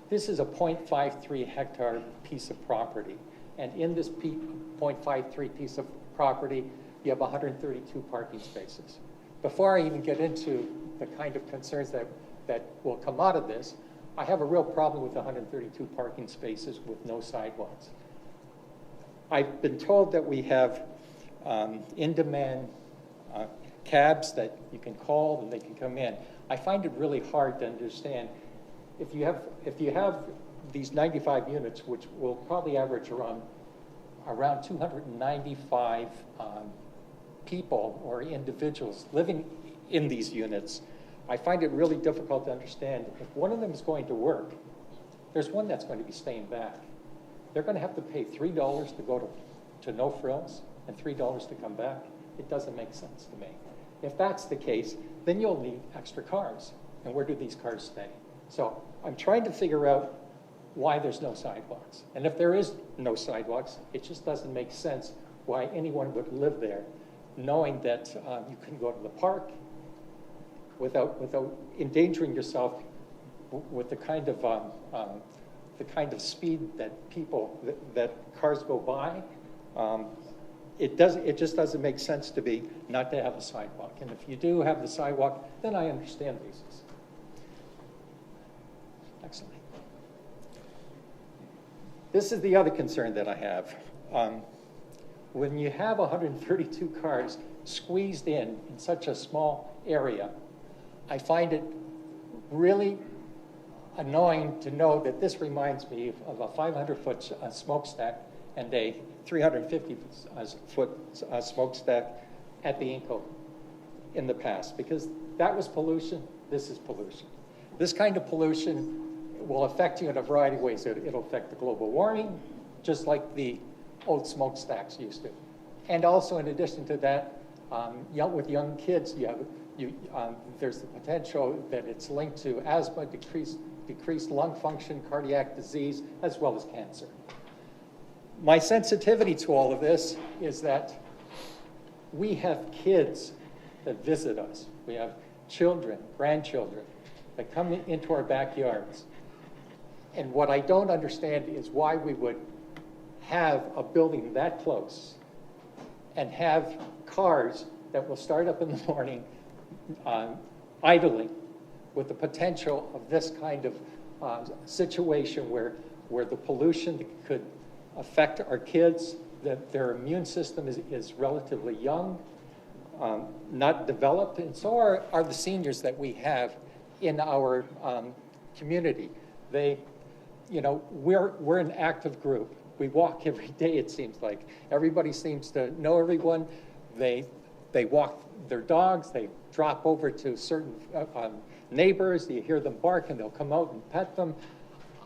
This is a 0.53 hectare piece of property. And in this 0.53 piece of property, you have 132 parking spaces. Before I even get into the kind of concerns that will come out of this, I have a real problem with 132 parking spaces with no sidewalks. I've been told that we have in-demand cabs that you can call and they can come in. I find it really hard to understand if you have these 95 units, which will probably average around 295 people or individuals living in these units. I find it really difficult to understand if one of them is going to work, there's one that's going to be staying back. They're going to have to pay $3 to go to No Frills and $3 to come back. It doesn't make sense to me. If that's the case, then you'll need extra cars. And where do these cars stay? So I'm trying to figure out why there's no sidewalks. And if there is no sidewalks, it just doesn't make sense why anyone would live there, knowing that you can go to the park without endangering yourself with the kind of speed that cars go by. It just doesn't make sense to me not to have a sidewalk. And if you do have the sidewalk, then I understand reasons. Excellent. This is the other concern that I have. When you have 132 cars squeezed in such a small area, I find it really annoying to know that this reminds me of a 500-foot smokestack and a 350-foot smokestack at the Inco in the past, because that was pollution, this is pollution. This kind of pollution will affect you in a variety of ways. It'll affect the global warming, just like the old smokestacks used to. And also, in addition to that, with young kids, there's the potential that it's linked to asthma, decreased lung function, cardiac disease, as well as cancer. My sensitivity to all of this is that we have kids that visit us. We have children, grandchildren, that come into our backyards. And what I don't understand is why we would have a building that close and have cars that will start up in the morning idling with the potential of this kind of situation where the pollution could affect our kids, that their immune system is relatively young, not developed, and so are the seniors that we have in our community. We're an active group. We walk every day, it seems like. Everybody seems to know everyone. They walk their dogs, they drop over to certain neighbors, you hear them bark and they'll come out and pet them.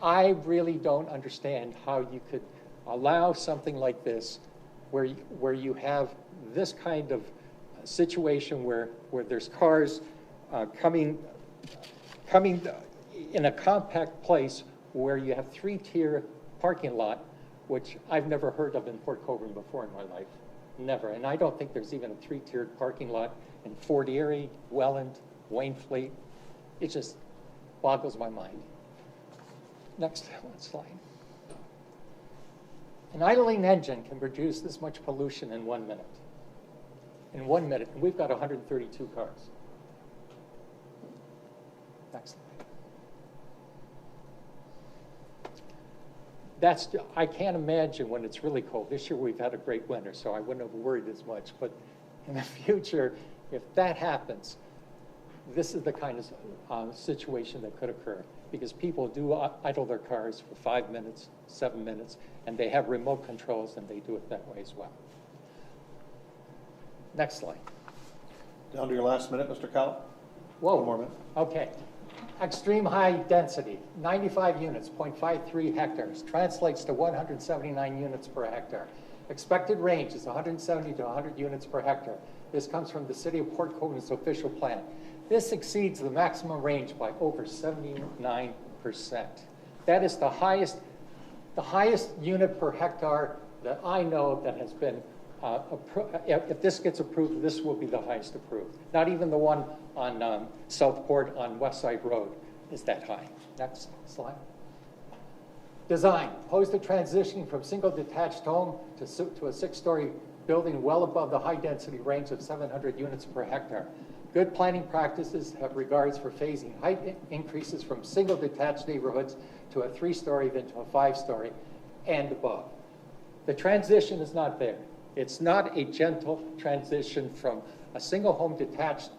I really don't understand how you could allow something like this where you have this kind of situation where there's cars coming in a compact place where you have 3-tier parking lot, which I've never heard of in Port Colborne before in my life. Never. And I don't think there's even a 3-tiered parking lot in Fort Erie, Welland, Wainfleet. It just boggles my mind. Next slide. An idling engine can produce this much pollution in 1 minute. In 1 minute, and we've got 132 cars. Next slide. I can't imagine when it's really cold. This year we've had a great winter, so I wouldn't have worried as much. But in the future, if that happens, this is the kind of situation that could occur, because people do idle their cars for 5 minutes, 7 minutes, and they have remote controls, and they do it that way as well. Next slide. Down to your last minute, Mr. Cowell. Whoa. 1 more minute. Okay. Extreme high density, 95 units, 0.53 hectares, translates to 179 units per hectare. Expected range is 170 to 100 units per hectare. This comes from the City of Port Colborne's official plan. This exceeds the maximum range by over 79%. That is the highest unit per hectare that I know that has been if this gets approved, this will be the highest approved. Not even the one on Southport on West Side Road is that high. Next slide. Design. Opposed to transitioning from single detached home to a 6-story building well above the high density range of 700 units per hectare. Good planning practices have regards for phasing height increases from single detached neighborhoods to a 3-story, then to a 5-story and above. The transition is not there. It's not a gentle transition from a single home detached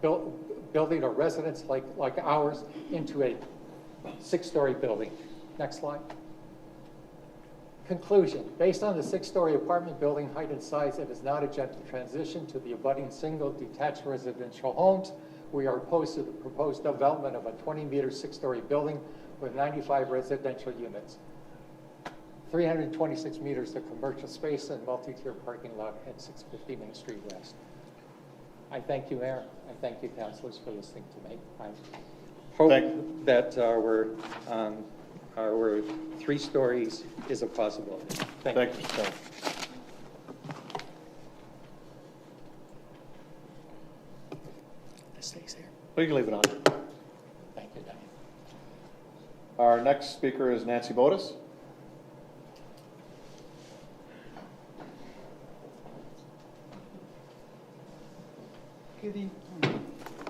building or residence like ours into a 6-story building. Next slide. Conclusion. Based on the 6-story apartment building height and size, it is not a gentle transition to the abutting single detached residential homes. We are opposed to the proposed development of a 20-meter 6-story building with 95 residential units. 326 meters of commercial space and multi-tier parking lot at 650 Main Street West. I thank you, Mayor. I thank you, councilors, for listening to me. I hope that our 3 stories is a possibility. Thank you. This stays here. We can leave it on. Thank you, Diane. Our next speaker is Nancy Bodis.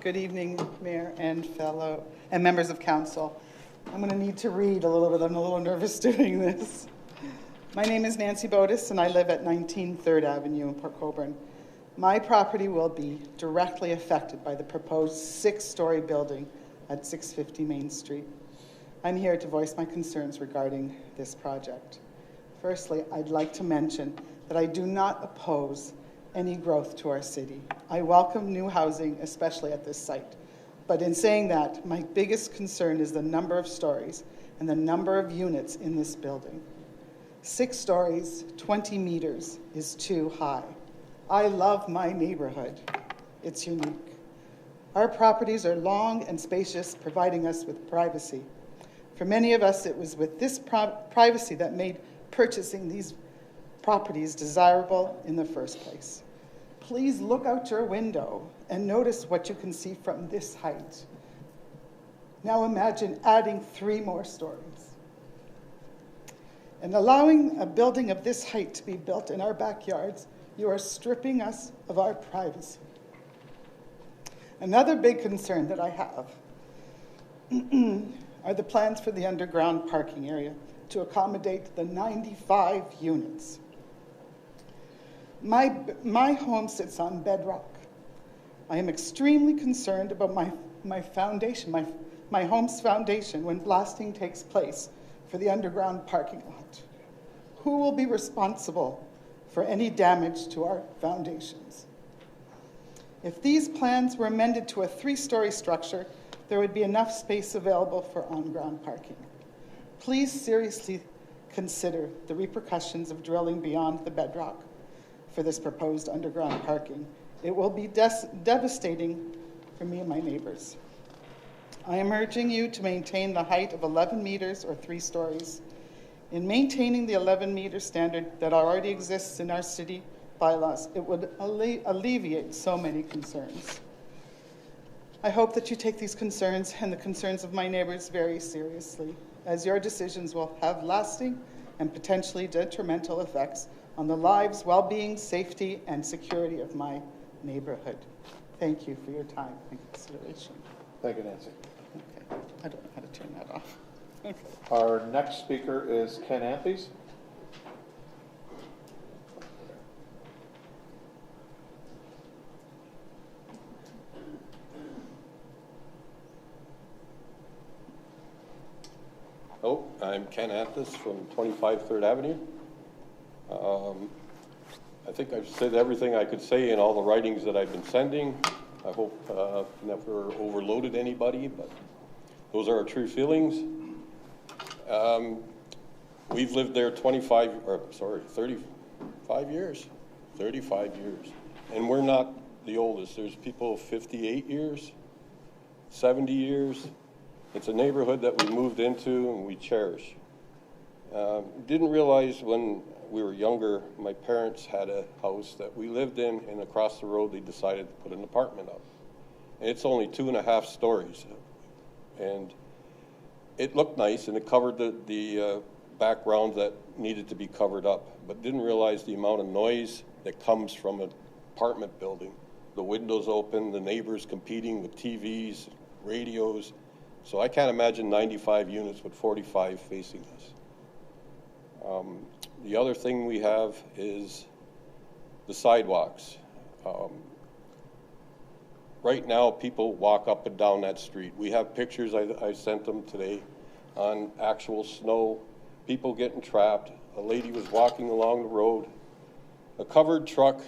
Good evening, Mayor and members of council. I'm going to need to read a little bit. I'm a little nervous doing this. My name is Nancy Bodis, and I live at 19 3rd Avenue in Port Colborne. My property will be directly affected by the proposed 6-story building at 650 Main Street. I'm here to voice my concerns regarding this project. Firstly, I'd like to mention that I do not oppose any growth to our city. I welcome new housing, especially at this site. But in saying that, my biggest concern is the number of stories and the number of units in this building. 6 stories, 20 meters is too high. I love my neighborhood. It's unique. Our properties are long and spacious, providing us with privacy. For many of us, it was with this privacy that made purchasing these properties desirable in the first place. Please look out your window and notice what you can see from this height. Now imagine adding 3 more stories. And allowing a building of this height to be built in our backyards, you are stripping us of our privacy. Another big concern that I have are the plans for the underground parking area to accommodate the 95 units. My home sits on bedrock. I am extremely concerned about my foundation, my home's foundation when blasting takes place for the underground parking lot. Who will be responsible for any damage to our foundations? If these plans were amended to a 3-story structure, there would be enough space available for on-ground parking. Please seriously consider the repercussions of drilling beyond the bedrock for this proposed underground parking. It will be devastating for me and my neighbors. I am urging you to maintain the height of 11 meters or 3 stories. In maintaining the 11-meter standard that already exists in our city bylaws, it would alleviate so many concerns. I hope that you take these concerns and the concerns of my neighbors very seriously, as your decisions will have lasting and potentially detrimental effects on the lives, well-being, safety, and security of my neighborhood. Thank you for your time and consideration. Thank you, Nancy. Okay. I don't know how to turn that off. Okay. Our next speaker is Ken Anthes. Oh, I'm Ken Anthes from 25 3rd Avenue. I think I've said everything I could say in all the writings that I've been sending. I hope never overloaded anybody, but those are our true feelings. We've lived there 35 years, and we're not the oldest. There's people 58 years, 70 years. It's a neighborhood that we moved into and we cherish. Didn't realize when we were younger, my parents had a house that we lived in, and across the road they decided to put an apartment up. And it's only 2.5 stories. And it looked nice, and it covered the background that needed to be covered up, but didn't realize the amount of noise that comes from an apartment building. The windows open, the neighbors competing with TVs, radios. So I can't imagine 95 units with 45 facing us. The other thing we have is the sidewalks. Right now, people walk up and down that street. We have pictures, I sent them today, on actual snow, people getting trapped. A lady was walking along the road. A covered truck,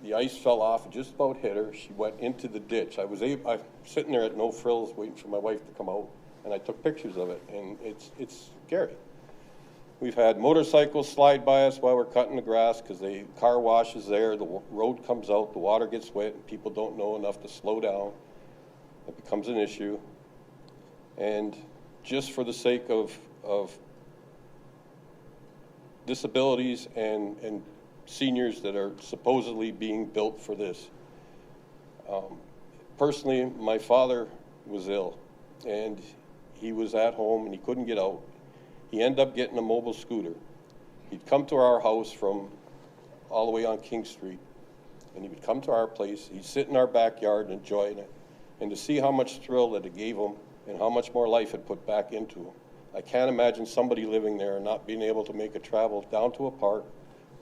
the ice fell off, it just about hit her. She went into the ditch. I'm sitting there at No Frills waiting for my wife to come out, and I took pictures of it, and it's scary. We've had motorcycles slide by us while we're cutting the grass because the car wash is there, the road comes out, the water gets wet, and people don't know enough to slow down. It becomes an issue. And just for the sake of disabilities and seniors that are supposedly being built for this. Personally, my father was ill, and he was at home and he couldn't get out. He ended up getting a mobile scooter. He'd come to our house from all the way on King Street, and he would come to our place. He'd sit in our backyard and enjoy it. And to see how much thrill that it gave him and how much more life it put back into him. I can't imagine somebody living there and not being able to make a travel down to a park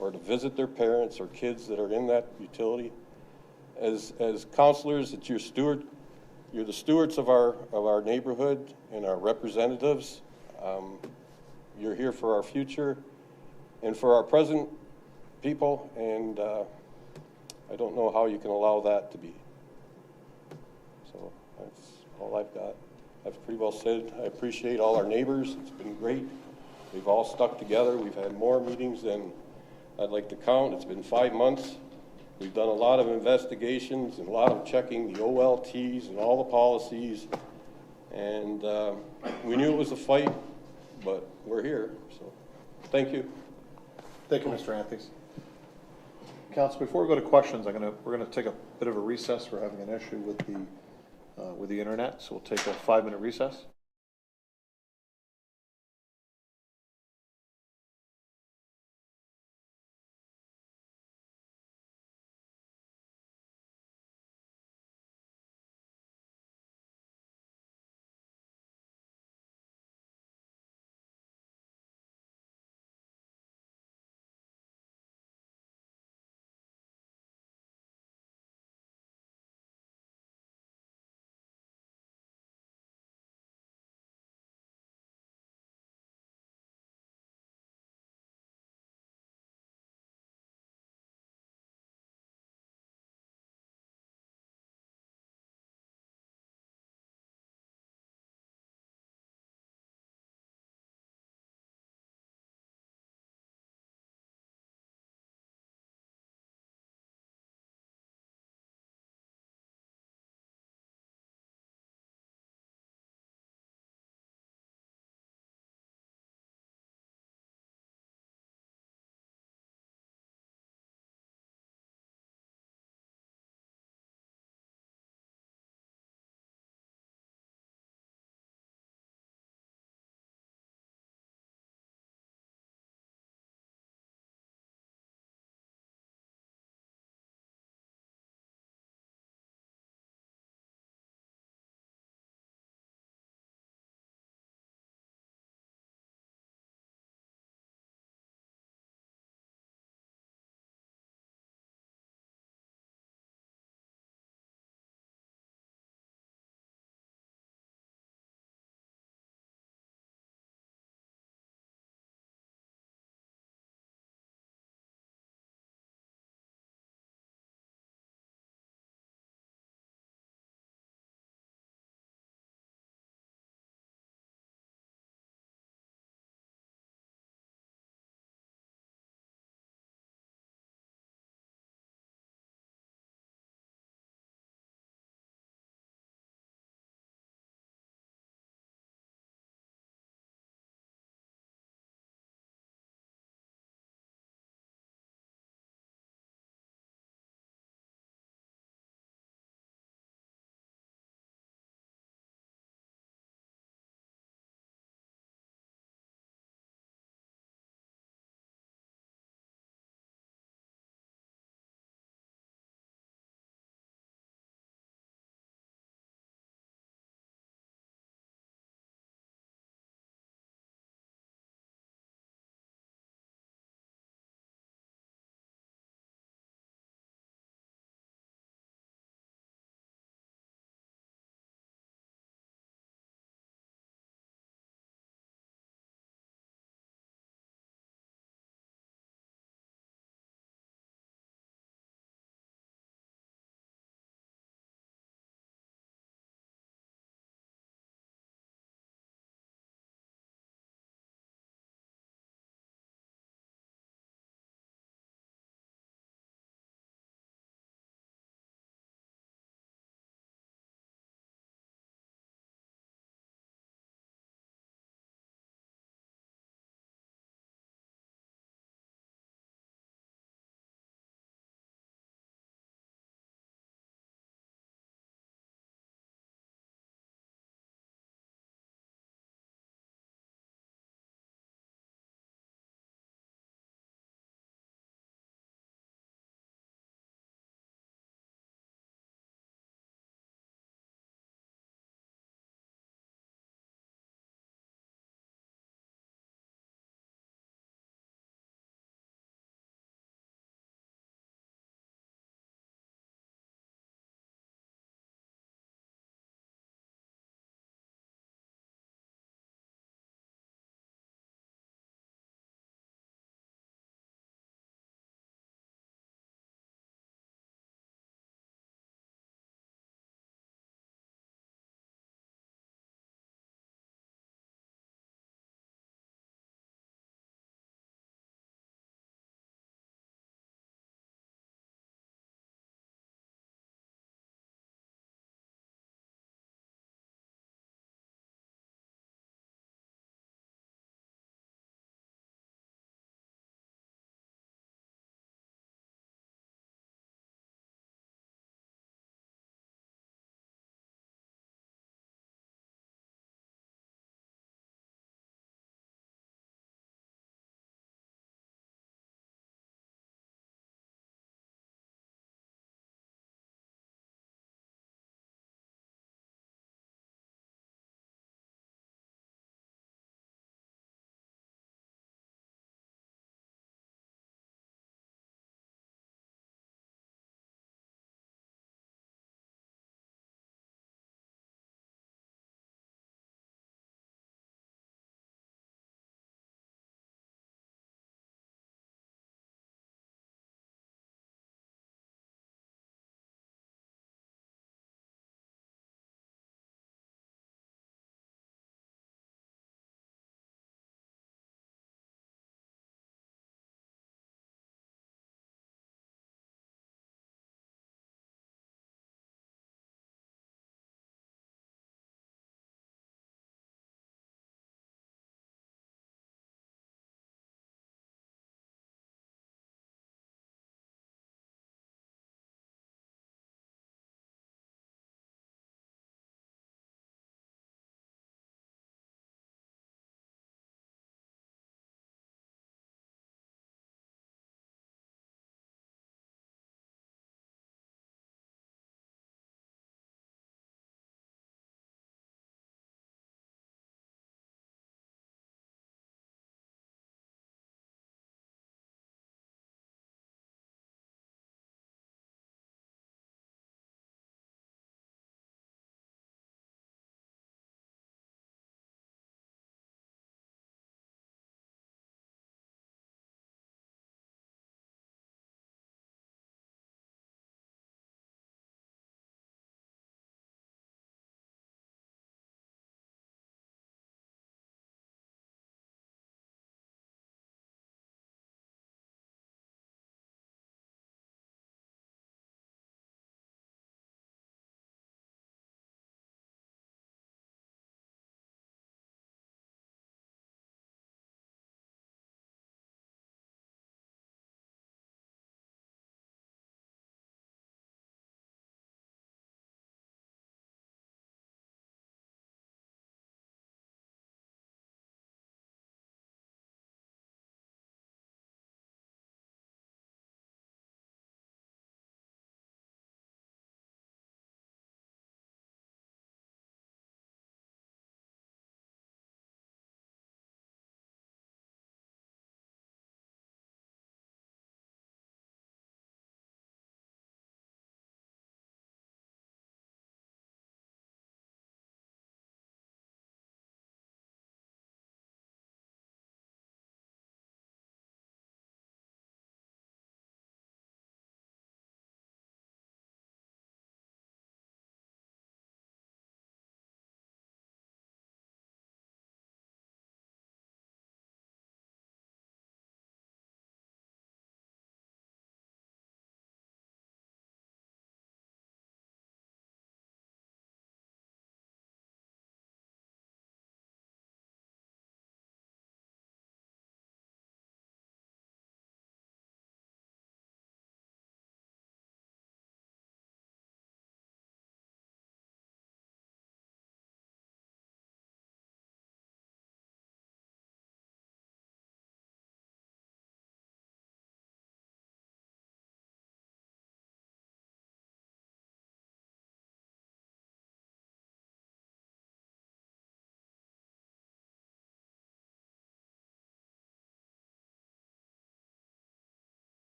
or to visit their parents or kids that are in that utility. As councilors, it's your you're the stewards of our neighborhood and our representatives. You're here for our future and for our present people, and I don't know how you can allow that to be. So that's all I've got. I've pretty well said. I appreciate all our neighbors. It's been great. We've all stuck together. We've had more meetings than I'd like to count. It's been 5 months. We've done a lot of investigations and a lot of checking the OLTs and all the policies. And we knew it was a fight, but we're here. So thank you. Thank you, Mr. Anthony. Council, before we go to questions, we're gonna take a bit of a recess. We're having an issue with the internet, so we'll take a 5-minute recess.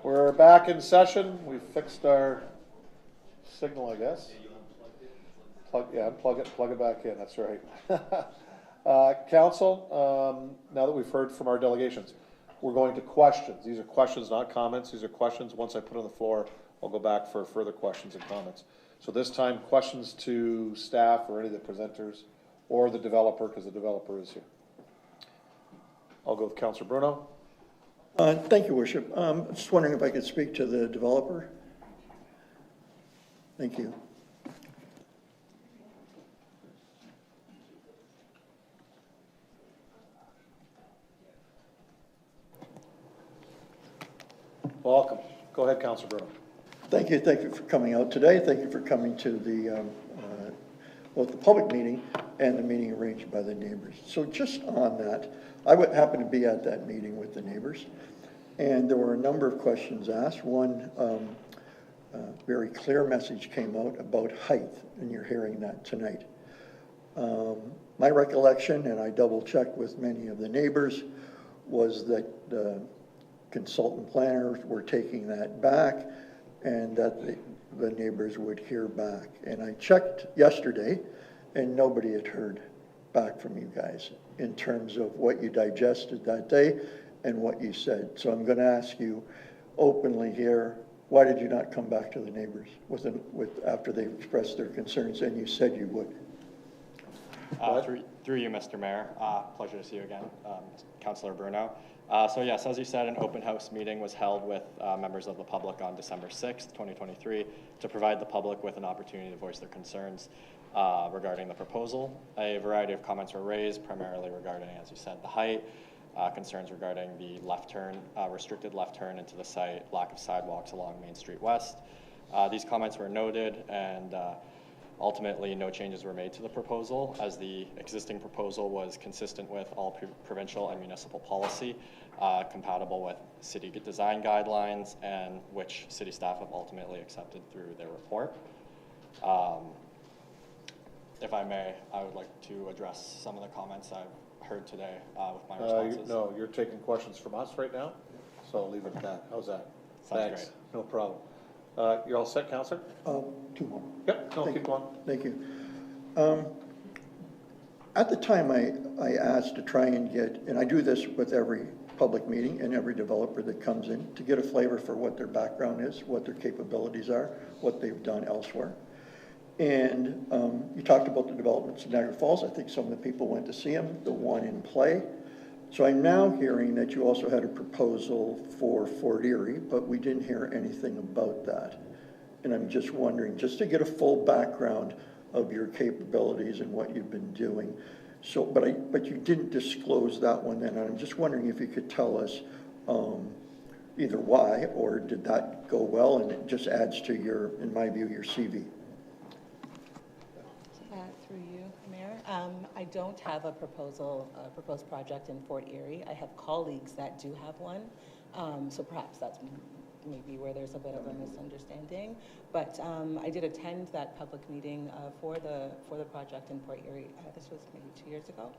We're back in session. We fixed our signal, I guess. Plug it back in, that's right. Council, now that we've heard from our delegations, we're going to questions. These are questions, not comments. These are questions. Once I put on the floor, I'll go back for further questions and comments. So this time, questions to staff or any of the presenters or the developer, because the developer is here. I'll go with Councilor Bruno. Thank you, Worship. Just wondering if I could speak to the developer. Thank you. Welcome. Go ahead, Councilor Bruno. Thank you for coming out today. Thank you for coming to the both the public meeting and the meeting arranged by the neighbors. So just on that, I would happen to be at that meeting with the neighbors, and there were a number of questions asked. One very clear message came out about height, and you're hearing that tonight. My recollection, and I double-checked with many of the neighbors, was that the consultant planners were taking that back, and that the neighbors would hear back. And I checked yesterday, and nobody had heard back from you guys in terms of what you digested that day and what you said. So I'm going to ask you openly here, why did you not come back to the neighbors after they expressed their concerns and you said you would? Through you, Mr. Mayor. Pleasure to see you again, Councilor Bruno. So yes, as you said, an open house meeting was held with members of the public on December 6th, 2023, to provide the public with an opportunity to voice their concerns regarding the proposal. A variety of comments were raised, primarily regarding, as you said, the height, concerns regarding the left turn, restricted left turn into the site, lack of sidewalks along Main Street West. These comments were noted, and ultimately, no changes were made to the proposal, as the existing proposal was consistent with all provincial and municipal policy, compatible with city design guidelines, and which city staff have ultimately accepted through their report. If I may, I would like to address some of the comments I've heard today with my responses. No, you're taking questions from us right now, so I'll leave it at that. How's that? Sounds Thanks. great. No problem. You're all set, Councilor? Two more. Yep, no, keep going. Thank you. At the time, I asked to try and get, and I do this with every public meeting and every developer that comes in, to get a flavor for what their background is, what their capabilities are, what they've done elsewhere. And you talked about the developments in Niagara Falls. I think some of the people went to see them, the one in play. So I'm now hearing that you also had a proposal for Fort Erie, but we didn't hear anything about that. And I'm just wondering, just to get a full background of your capabilities and what you've been doing. So, but you didn't disclose that one then. And I'm just wondering if you could tell us either why, or did that go well and it just adds to your, in my view, your CV. Through you, Mayor. I don't have a proposed project in Fort Erie. I have colleagues that do have one, so perhaps that's maybe where there's a bit of a misunderstanding. But I did attend that public meeting for the project in Fort Erie. This was maybe 2 years ago.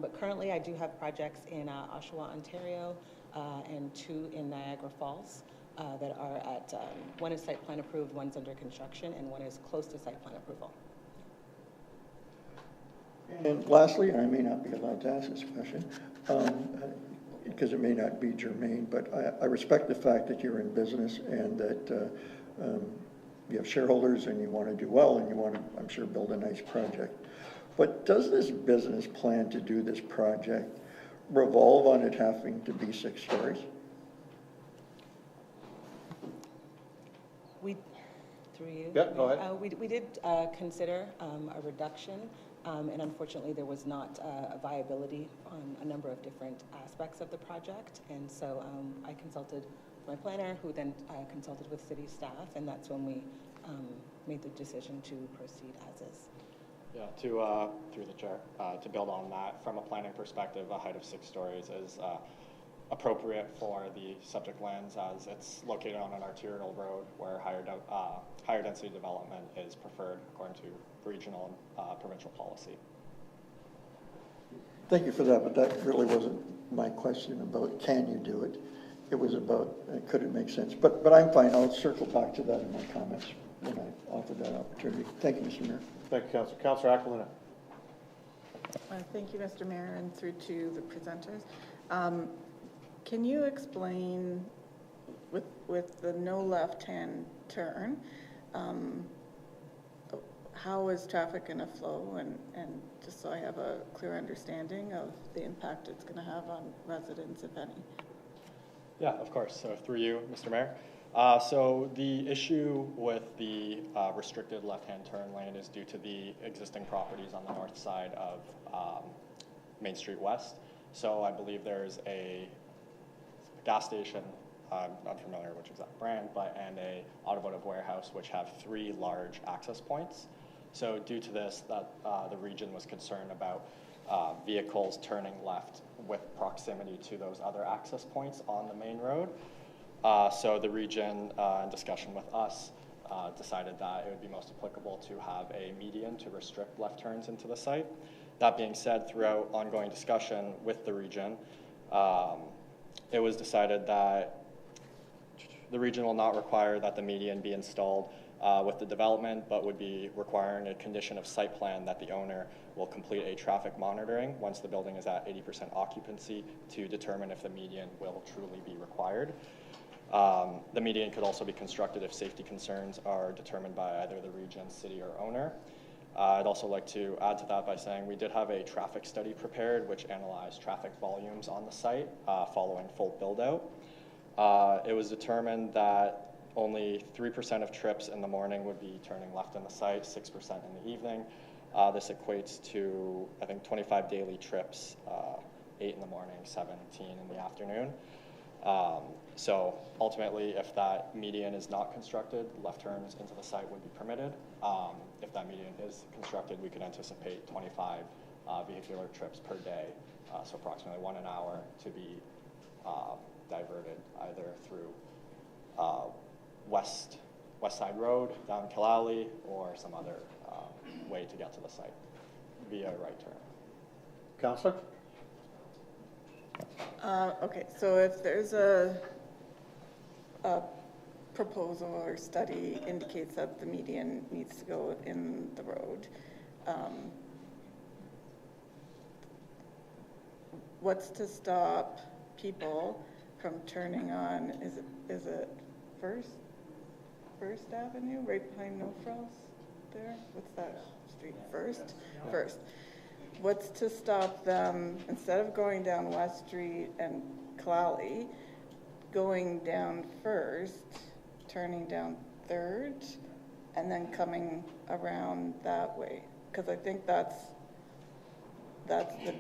But currently, I do have projects in Oshawa, Ontario, and 2 in Niagara Falls that are at one is site plan approved, one's under construction, and one is close to site plan approval. And lastly, and I may not be allowed to ask this question, because it may not be germane, but I respect the fact that you're in business and that you have shareholders and you want to do well and you want to, I'm sure, build a nice project. But does this business plan to do this project revolve on it having to be 6 stories? Through you. Yeah, go ahead. We did consider a reduction. And unfortunately, there was not a viability on a number of different aspects of the project. And so I consulted my planner, who then consulted with city staff, and that's when we made the decision to proceed as is. Yeah, through the chair, to build on that, from a planning perspective, a height of 6 stories is appropriate for the subject lands, as it's located on an arterial road where higher density development is preferred according to regional and provincial policy. Thank you for that, but that really wasn't my question about can you do it. it was about, could it make sense? But I'm fine, I'll circle back to that in my comments when I offer that opportunity. Thank you, Mr. Mayor. Thank you, Councilor. Councilor Aquilina. Thank you, Mr. Mayor, and through to the presenters. Can you explain with the no left-hand turn, how is traffic going to flow, and just so I have a clear understanding of the impact it's going to have on residents, if any? Yeah, of course. So through you, Mr. Mayor. So the issue with the restricted left-hand turn lane is due to the existing properties on the north side of Main Street West. So I believe there's a gas station, I'm not familiar which exact brand, and a automotive warehouse which have 3 large access points. So due to this, the region was concerned about vehicles turning left with proximity to those other access points on the main road. So the region, in discussion with us, decided that it would be most applicable to have a median to restrict left turns into the site. That being said, throughout ongoing discussion with the region, it was decided that the region will not require that the median be installed with the development, but would be requiring a condition of site plan that the owner will complete a traffic monitoring once the building is at 80% occupancy to determine if the median will truly be required. The median could also be constructed if safety concerns are determined by either the region, city, or owner. I'd also like to add to that by saying we did have a traffic study prepared which analyzed traffic volumes on the site following full build-out. It was determined that only 3% of trips in the morning would be turning left on the site, 6% in the evening. This equates to, I think, 25 daily trips, 8 in the morning, 17 in the afternoon. So ultimately, if that median is not constructed, left turns into the site would be permitted. If that median is constructed, we could anticipate 25 vehicular trips per day, so approximately 1 an hour to be diverted either through West Side Road, down Killaley, or some other way to get to the site via right turn. Councilor? Okay, so if there's a proposal or study indicates that the median needs to go in the road, what's to stop people from turning on, is it First Avenue, right behind No Frills there? What's that street? First? What's to stop them, instead of going down West Street and Killaley, going down First, turning down Third, and then coming around that way? Because I think that's the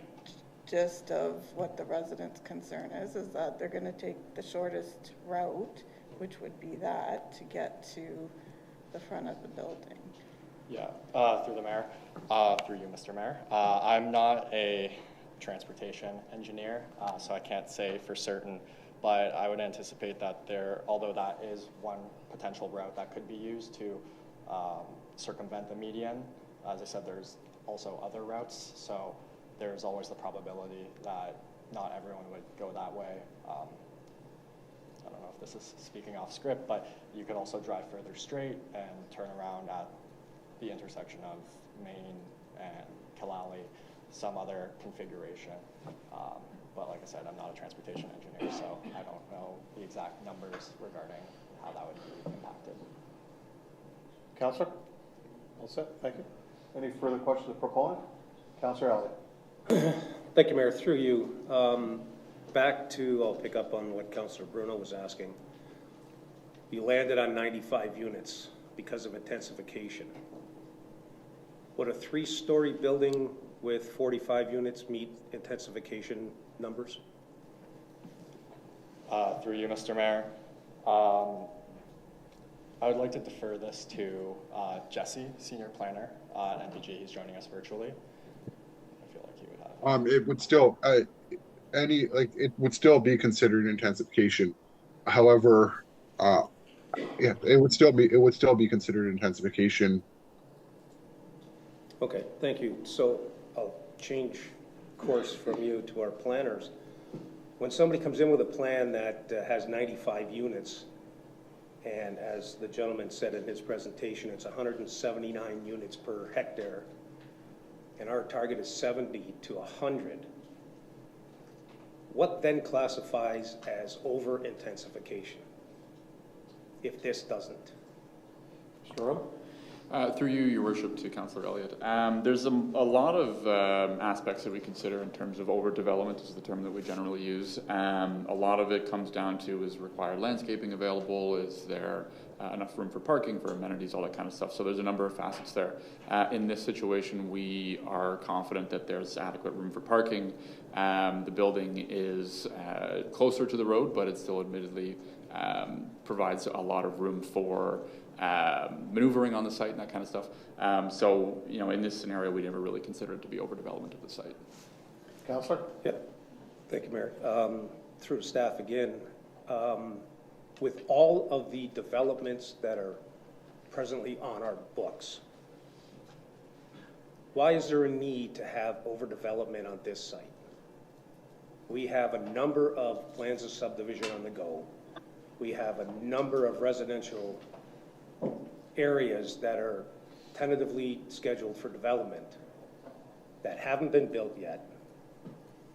gist of what the residents' concern is that they're going to take the shortest route, which would be that, to get to the front of the building. Yeah, through the mayor, through you, Mr. Mayor. I'm not a transportation engineer, so I can't say for certain, but I would anticipate that although that is one potential route that could be used to circumvent the median, as I said, there's also other routes, so there's always the probability that not everyone would go that way. I don't know if this is speaking off script, but you could also drive further straight and turn around at the intersection of Main and Killaley, some other configuration. But like I said, I'm not a transportation engineer, so I don't know the exact numbers regarding how that would be impacted. Councilor? All set, thank you. Any further questions of the proponent? Councilor Elliott. Thank you, Mayor. Through you, I'll pick up on what Councilor Bruno was asking. You landed on 95 units because of intensification. Would a 3-story building with 45 units meet intensification numbers? Through you, Mr. Mayor. I would like to defer this to Jesse, Senior Planner at NPG. He's joining us virtually. I feel like he would have. It would still it would still be considered intensification. However, yeah, it would still be considered intensification. Okay, thank you. So I'll change course from you to our planners. when somebody comes in with a plan that has 95 units, and as the gentleman said in his presentation, it's 179 units per hectare, and our target is 70 to 100, what then classifies as over-intensification, if this doesn't? Sure. Through you, Your Worship, to Councilor Elliott. There's a lot of aspects that we consider in terms of overdevelopment, is the term that we generally use. A lot of it comes down to, is required landscaping available? Is there enough room for parking, for amenities, all that kind of stuff? So there's a number of facets there. In this situation, we are confident that there's adequate room for parking. The building is closer to the road, but it still admittedly provides a lot of room for maneuvering on the site and that kind of stuff. So, you know, in this scenario, we never really considered it to be overdevelopment of the site. Councilor? Yeah, thank you, Mayor. Through staff again, with all of the developments that are presently on our books, why is there a need to have overdevelopment on this site? We have a number of plans of subdivision on the go. We have a number of residential areas that are tentatively scheduled for development that haven't been built yet,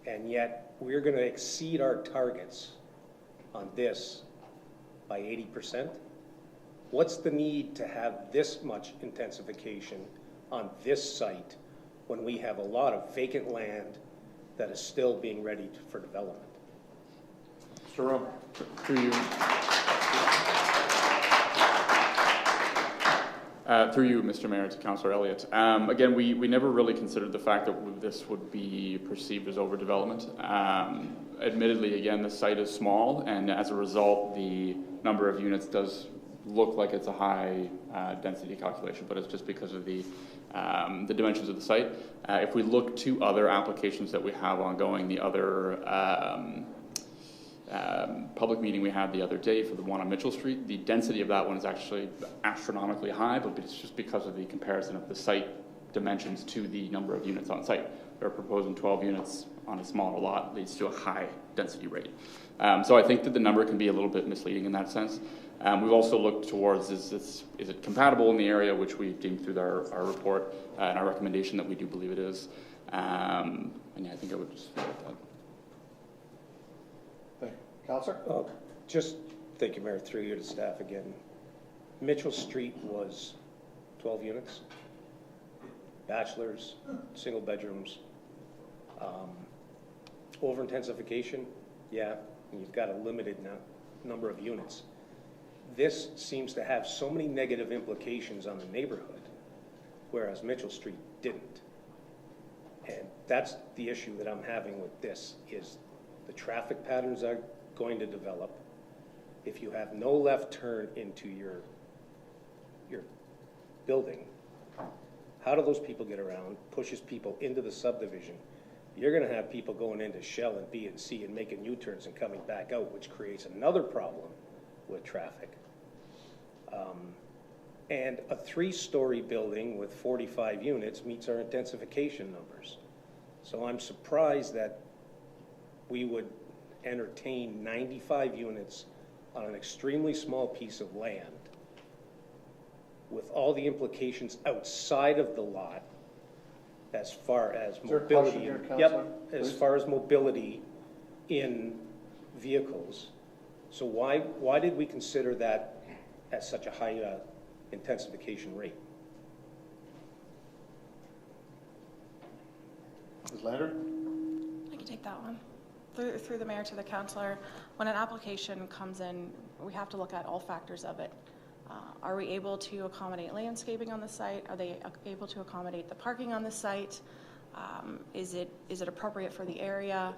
and yet we're going to exceed our targets on this by 80%. What's the need to have this much intensification on this site when we have a lot of vacant land that is still being readied for development? Mr. Room. Through you. Through you, Mr. Mayor, to Councilor Elliott. Again, we never really considered the fact that this would be perceived as overdevelopment. Admittedly, again, the site is small, and as a result, the number of units does look like it's a high density calculation, but it's just because of the dimensions of the site. If we look to other applications that we have ongoing, the other public meeting we had the other day for the one on Mitchell Street, the density of that one is actually astronomically high, but it's just because of the comparison of the site dimensions to the number of units on site. They're proposing 12 units on a smaller lot leads to a high density rate. So I think that the number can be a little bit misleading in that sense. We've also looked towards, is it compatible in the area, which we deemed through our report and our recommendation that we do believe it is. And yeah, I think I would just leave it at that. Councilor? Just, thank you, Mayor, through you to staff again. Mitchell Street was 12 units, bachelors, single bedrooms. Over intensification, yeah, you've got a limited number of units. This seems to have so many negative implications on the neighborhood, whereas Mitchell Street didn't. And that's the issue that I'm having with this, is the traffic patterns are going to develop. If you have no left turn into your building, how do those people get around? Pushes people into the subdivision. You're going to have people going into Shell and B and C and making U-turns and coming back out, which creates another problem with traffic. And a 3-story building with 45 units meets our intensification numbers. So I'm surprised that we would entertain 95 units on an extremely small piece of land with all the implications outside of the lot as far as mobility. Here, yep, as far as mobility in vehicles. So why did we consider that at such a high intensification rate? Ms. Lander? I can take that one. Through the mayor to the councilor, when an application comes in, we have to look at all factors of it. Are we able to accommodate landscaping on the site? Are they able to accommodate the parking on the site? Is it appropriate for the area?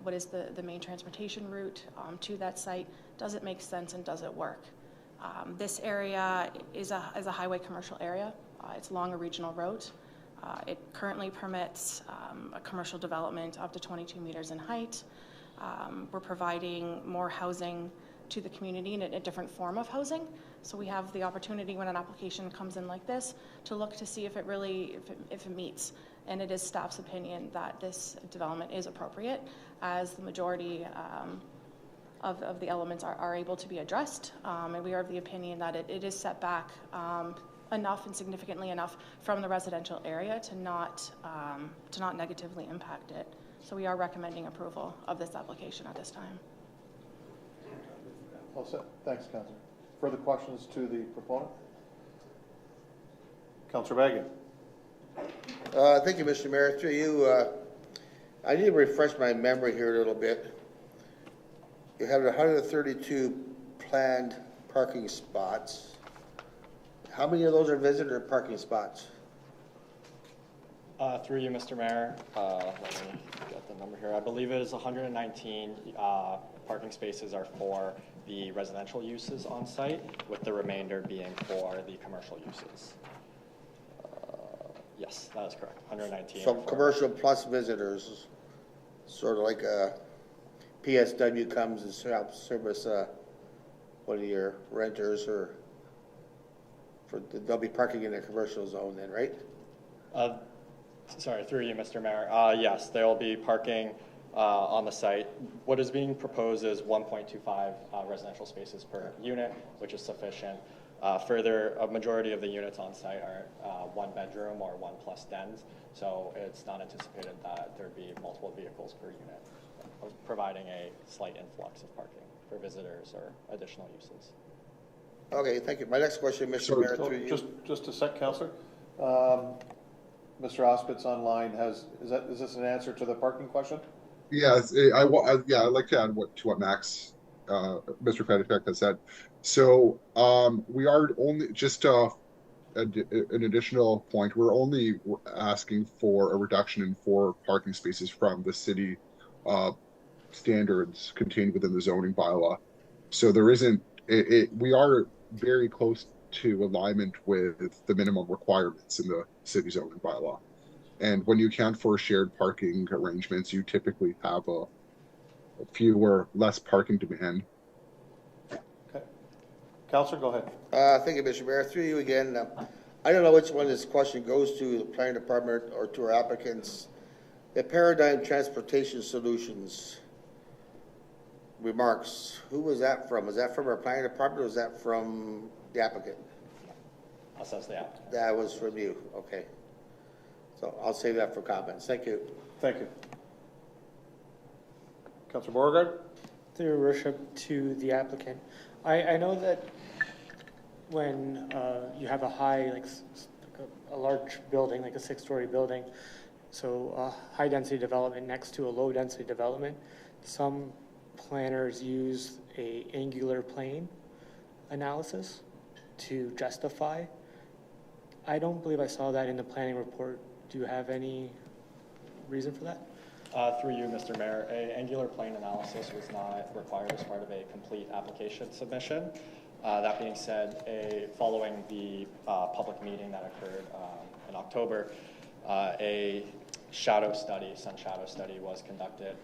What is the main transportation route to that site? Does it make sense and does it work? This area is a highway commercial area. It's along a regional road. It currently permits a commercial development up to 22 meters in height. We're providing more housing to the community in a different form of housing. So we have the opportunity when an application comes in like this to look to see if it really, if it meets. And it is staff's opinion that this development is appropriate, as the majority of the elements are able to be addressed. And we are of the opinion that it is set back enough and significantly enough from the residential area to not negatively impact it. So we are recommending approval of this application at this time. All set. Thanks, Councillor. Further questions to the proponent? Councillor Bagan. Thank you, Mr. Mayor. Through you, I need to refresh my memory here a little bit. You have 132 planned parking spots. How many of those are visitor parking spots? Through you, Mr. Mayor, let me get the number here. I believe it is 119 parking spaces are for the residential uses on site, with the remainder being for the commercial uses. Yes, that is correct. 119. So commercial plus visitors, sort of like a PSW comes and helps service one of your renters, or they'll be parking in the commercial zone then, right? Sorry, through you, Mr. Mayor. Yes, they will be parking on the site. What is being proposed is 1.25 residential spaces per unit, which is sufficient. Further, a majority of the units on site are one bedroom or 1+ dens, so it's not anticipated that there'd be multiple vehicles per unit, providing a slight influx of parking for visitors or additional uses. Okay, thank you. My next question, Mr. Mayor, through you. Just a sec, Councillor. Mr. Ospitz online is this an answer to the parking question? Yes, I'd like to add to what Max, Mr. Fedifek has said. So we are only, just an additional point, we're only asking for a reduction in 4 parking spaces from the city standards contained within the zoning bylaw. So there isn't, we are very close to alignment with the minimum requirements in the city zoning bylaw. And when you account for shared parking arrangements, you typically have a fewer, less parking demand. Okay. Councillor, go ahead. Thank you, Mr. Mayor. Through you again. I don't know which one this question goes to, the planning department or to our applicants. The Paradigm Transportation Solutions remarks, who was that from? Was that from our planning department, or was that from the applicant? Us as the applicant. That was from you, okay. So I'll save that for comments. Thank you. Thank you. Councillor Beauregard? Through your worship, to the applicant. I know that when you have a high, like a large building, like a 6-story building, so a high density development next to a low density development, some planners use a angular plane analysis to justify. I don't believe I saw that in the planning report. Do you have any reason for that? Through you, Mr. Mayor, an angular plane analysis was not required as part of a complete application submission. That being said, following the public meeting that occurred in October, a shadow study, sun shadow study, was conducted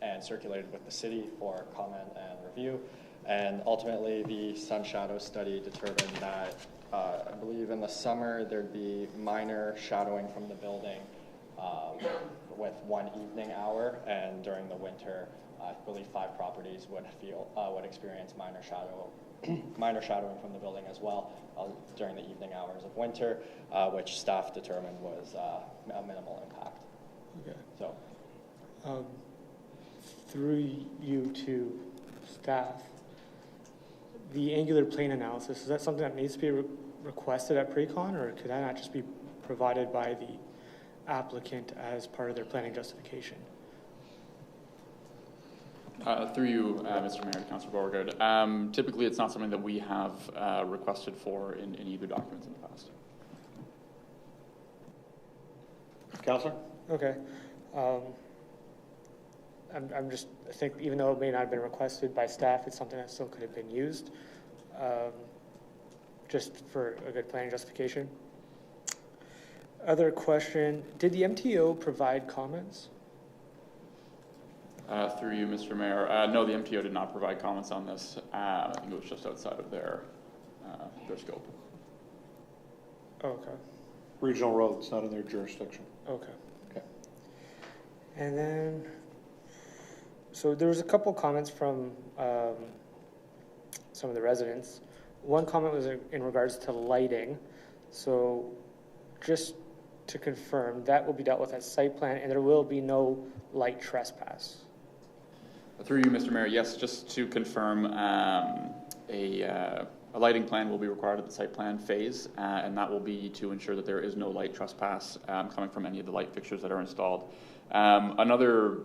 and circulated with the city for comment and review. And ultimately, the sun shadow study determined that I believe in the summer there'd be minor shadowing from the building with one evening hour, and during the winter, I believe 5 properties would experience minor shadowing from the building as well during the evening hours of winter, which staff determined was a minimal impact. Okay. So, through you to staff, the angular plane analysis, is that something that needs to be requested at pre-con, or could that not just be provided by the applicant as part of their planning justification? Through you, Mr. Mayor, Councillor Beauregard. Typically, it's not something that we have requested for in either documents in the past. Councillor? Okay. I think even though it may not have been requested by staff, it's something that still could have been used, just for a good planning justification. Other question, did the MTO provide comments? Through you, Mr. Mayor. No, the MTO did not provide comments on this. I think it was just outside of their scope. Okay. Regional roads, not in their jurisdiction. Okay. Okay. And then, so there was a couple comments from some of the residents. One comment was in regards to lighting. So just to confirm, that will be dealt with at site plan and there will be no light trespass. Through you, Mr. Mayor, yes, just to confirm, a lighting plan will be required at the site plan phase, and that will be to ensure that there is no light trespass coming from any of the light fixtures that are installed. Another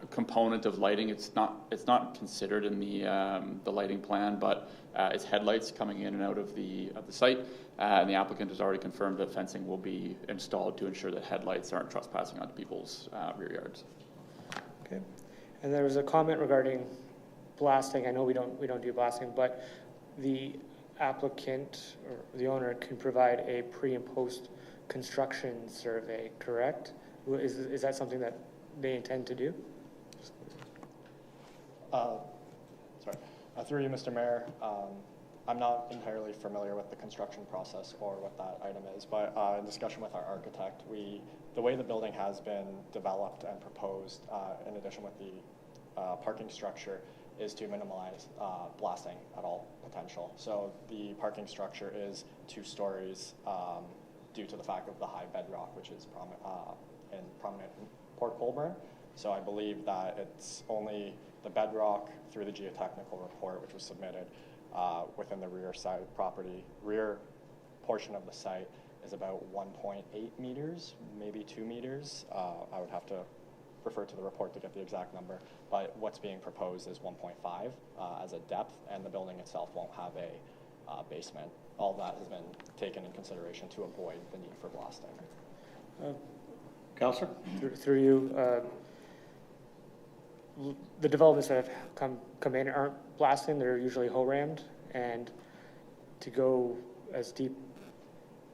component of lighting, it's not considered in the lighting plan, but it's headlights coming in and out of the site, and the applicant has already confirmed that fencing will be installed to ensure that headlights aren't trespassing onto people's rear yards. Okay. And there was a comment regarding blasting. I know we don't do blasting, but the applicant or the owner can provide a pre and post construction survey, correct? Is that something that they intend to do? Through you, Mr. Mayor, I'm not entirely familiar with the construction process or what that item is, but in discussion with our architect, the way the building has been developed and proposed, in addition with the parking structure, is to minimize blasting at all potential. So the parking structure is 2 stories due to the fact of the high bedrock, which is prominent in Port Colborne. So I believe that it's only the bedrock through the geotechnical report, which was submitted within the rear portion of the site is about 1.8 meters, maybe 2 meters. I would have to refer to the report to get the exact number, but what's being proposed is 1.5 as a depth, and the building itself won't have a basement. All that has been taken in consideration to avoid the need for blasting. Councilor? Through you, the developments that have come in aren't blasting, they're usually hoe-rammed, and to go as deep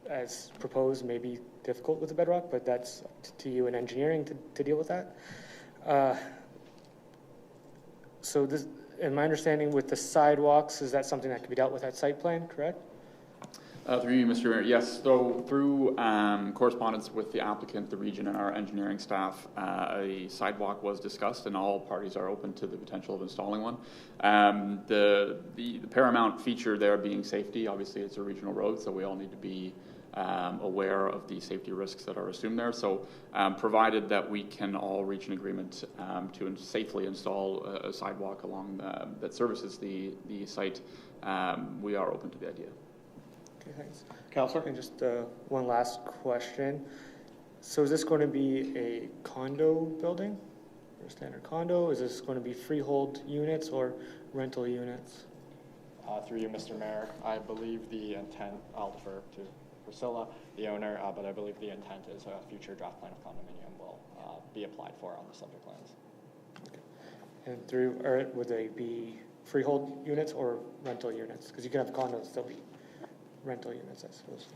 as proposed may be difficult with the bedrock, but that's up to you in engineering to deal with that. So this, in my understanding with the sidewalks, is that something that can be dealt with at site plan, correct? Through you, Mr. Mayor, yes. So through correspondence with the applicant, the region, and our engineering staff, a sidewalk was discussed, and all parties are open to the potential of installing one. The paramount feature there being safety. Obviously, it's a regional road, so we all need to be aware of the safety risks that are assumed there. So provided that we can all reach an agreement to safely install a sidewalk along that services the site, we are open to the idea. Okay, thanks. Councilor? And just one last question. So is this going to be a condo building or a standard condo? Is this going to be freehold units or rental units? Through you, Mr. Mayor, I believe the intent, I'll defer to Priscilla, the owner, but I believe the intent is a future draft plan of condominium will be applied for on the subject lands. Okay. And would they be freehold units or rental units? Because you can have condos still be rental units, I suppose.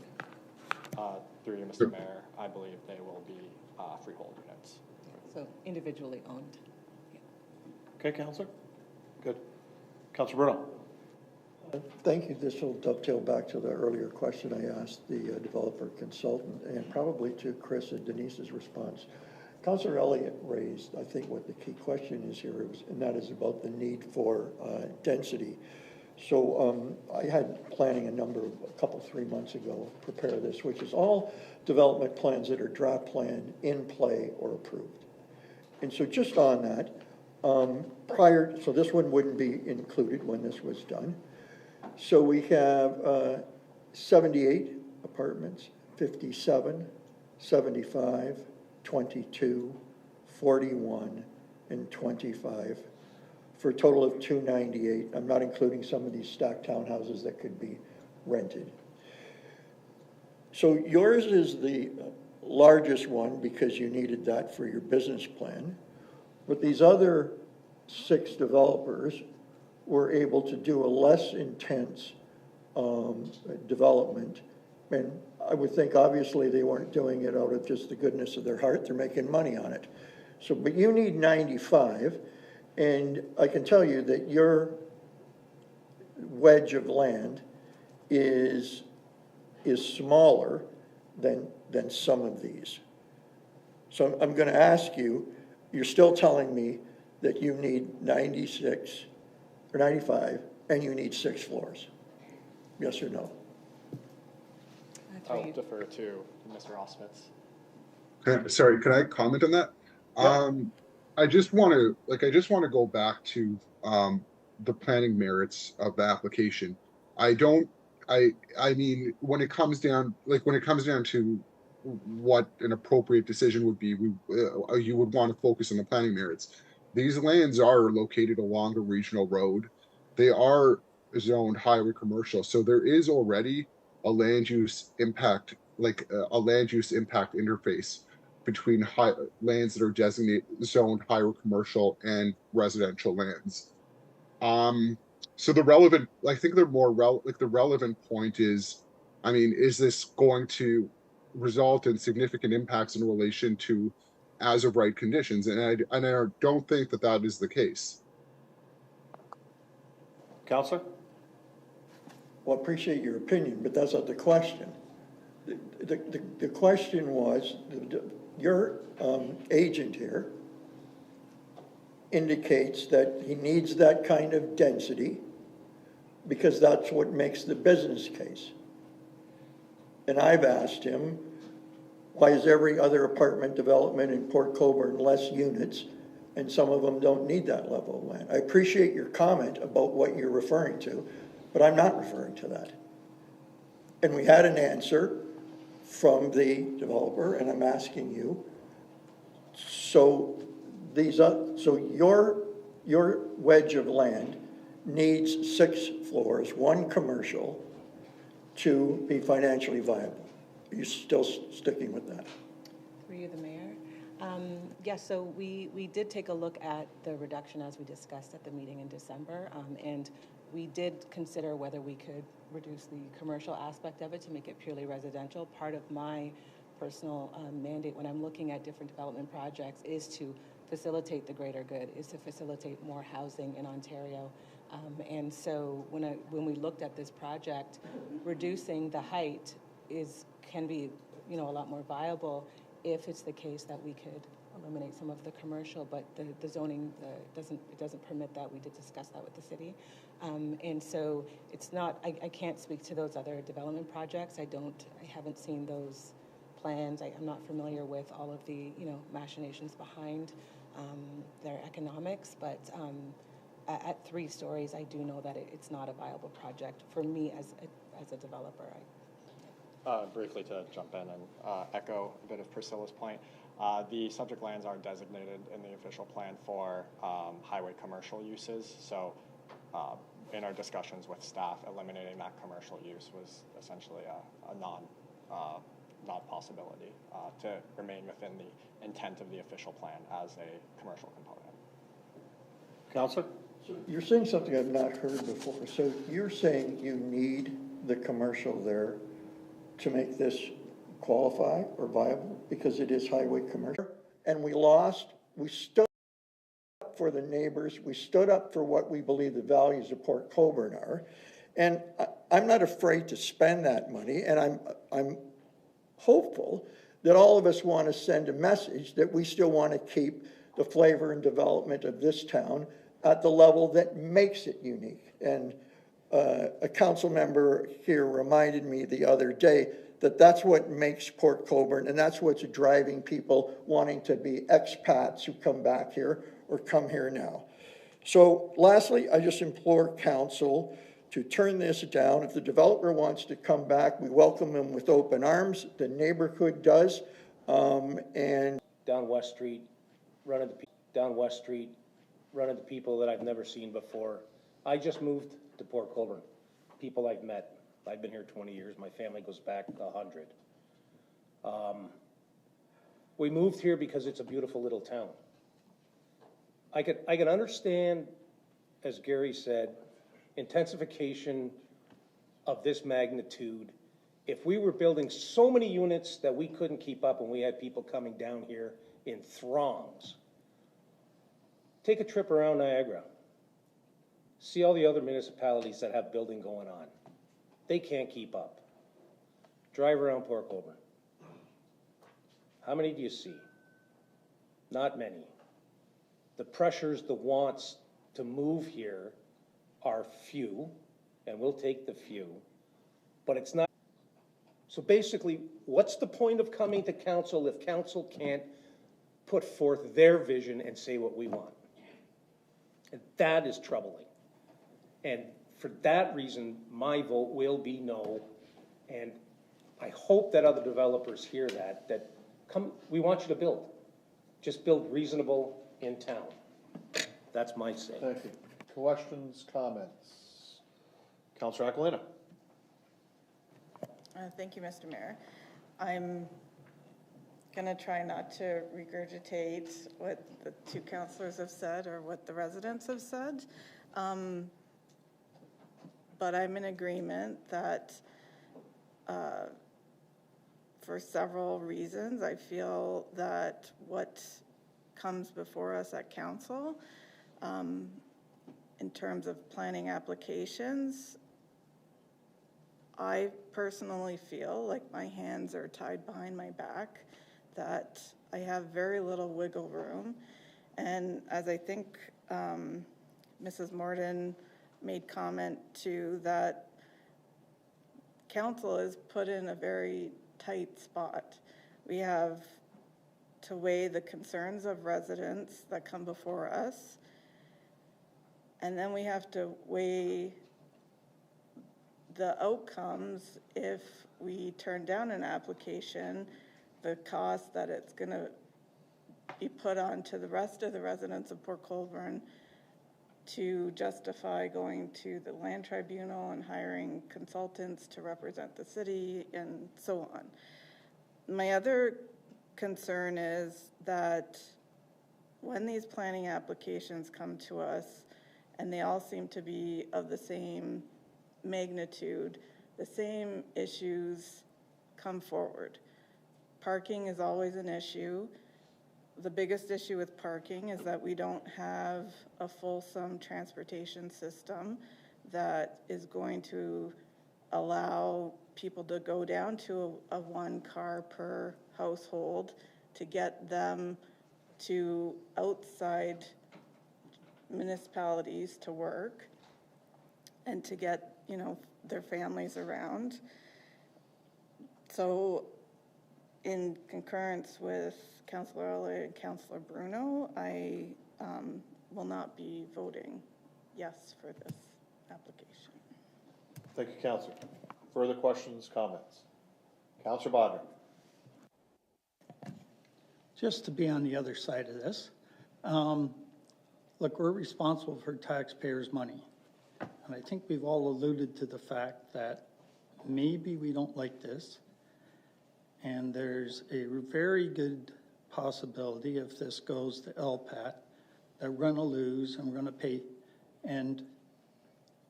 Through you, Mr. Mayor, I believe they will be freehold units. So individually owned. Yeah. Okay, Councilor? Good. Councilor Bruno? Thank you. This will dovetail back to the earlier question I asked the developer consultant, and probably to Chris and Denise's response. Councilor Elliott raised, I think, what the key question is here, and that is about the need for density. So I had planning a couple, 3 months ago, prepare this, which is all development plans that are draft plan, in play, or approved. And so just on that, so this one wouldn't be included when this was done. So we have 78 apartments, 57, 75, 22, 41, and 25, for a total of 298. I'm not including some of these stacked townhouses that could be rented. So yours is the largest one because you needed that for your business plan. But these other 6 developers were able to do a less intense development. And I would think obviously they weren't doing it out of just the goodness of their heart. They're making money on it. So, but you need 95. And I can tell you that your wedge of land is smaller than some of these. So I'm going to ask you, you're still telling me that you need 96 or 95 and you need 6 floors. Yes or no? I'll defer to Mr. Osmith. Sorry, can I comment on that? Yep. I just want to go back to the planning merits of the application. I mean, when it comes down to what an appropriate decision would be, you would want to focus on the planning merits. These lands are located along a regional road. They are zoned highway commercial, so there is already a land use impact, interface between lands that are zoned highway commercial and residential lands. So I think the relevant point is, I mean, is this going to result in significant impacts in relation to as of right conditions? And I don't think that is the case. Councilor? Well, I appreciate your opinion, but that's not the question. The question was, your agent here indicates that he needs that kind of density because that's what makes the business case. And I've asked him, why is every other apartment development in Port Colborne less units and some of them don't need that level of land? I appreciate your comment about what you're referring to, but I'm not referring to that. And we had an answer from the developer, and I'm asking you, so your wedge of land needs 6 floors, 1 commercial, to be financially viable. Are you still sticking with that? Through you, the mayor. Yes, so we did take a look at the reduction as we discussed at the meeting in December, and we did consider whether we could reduce the commercial aspect of it to make it purely residential. Part of my personal mandate when I'm looking at different development projects is to facilitate the greater good, is to facilitate more housing in Ontario. And so when we looked at this project, reducing the height can be, a lot more viable if it's the case that we could eliminate some of the commercial, but the zoning doesn't permit that. We did discuss that with the city. And so it's not, I can't speak to those other development projects. I haven't seen those plans. I'm not familiar with all of the, machinations behind their economics, but at 3 stories, I do know that it's not a viable project for me as a developer. Briefly to jump in and echo a bit of Priscilla's point, the subject lands are designated in the official plan for highway commercial uses. So in our discussions with staff, eliminating that commercial use was essentially a non-possibility to remain within the intent of the official plan as a commercial component. Councilor? So you're saying something I've not heard before. So you're saying you need the commercial there to make this qualify or viable because it is highway commercial? And we stood up for the neighbors, we stood up for what we believe the values of Port Colborne are, and I'm not afraid to spend that money, and I'm hopeful that all of us want to send a message that we still want to keep the flavor and development of this town at the level that makes it unique. And a council member here reminded me the other day that that's what makes Port Colborne, and that's what's driving people wanting to be expats who come back here or come here now. So lastly, I just implore council to turn this down. If the developer wants to come back, we welcome him with open arms. The neighborhood does. And down West Street, run into people that I've never seen before. I just moved to Port Colborne. People I've met. I've been here 20 years. My family goes back 100. We moved here because it's a beautiful little town. I can understand, as Gary said, intensification of this magnitude. If we were building so many units that we couldn't keep up and we had people coming down here in throngs, Take a trip around Niagara. See all the other municipalities that have building going on. They can't keep up. Drive around Port Colborne. How many do you see? Not many. The pressures, the wants to move here are few, and we'll take the few, but it's not. So basically, what's the point of coming to council if council can't put forth their vision and say what we want? And that is troubling. And for that reason, my vote will be no. And I hope that other developers hear that come, we want you to build. Just build reasonable in town. That's my say. Thank you. Questions, comments? Councilor Aquilina. Thank you, Mr. Mayor. I'm going to try not to regurgitate what the two councilors have said or what the residents have said. But I'm in agreement that for several reasons, I feel that what comes before us at council in terms of planning applications, I personally feel like my hands are tied behind my back, that I have very little wiggle room. And as I think Mrs. Morden made comment to, that council is put in a very tight spot. We have to weigh the concerns of residents that come before us, and then we have to weigh the outcomes if we turn down an application, the cost that it's going to be put on to the rest of the residents of Port Colborne to justify going to the land tribunal and hiring consultants to represent the city and so on. My other concern is that when these planning applications come to us, and they all seem to be of the same magnitude, the same issues come forward. Parking is always an issue. The biggest issue with parking is that we don't have a fulsome transportation system that is going to allow people to go down to a one car per household to get them to outside municipalities to work and to get, you know, their families around. So in concurrence with Councilor Elliott and Councilor Bruno, I will not be voting yes for this application. Thank you, Councilor. Further questions, comments? Councilor Bodnar. Just to be on the other side of this, look, we're responsible for taxpayers' money. And I think we've all alluded to the fact that maybe we don't like this. And there's a very good possibility, if this goes to LPAT, that we're going to lose and we're going to pay, and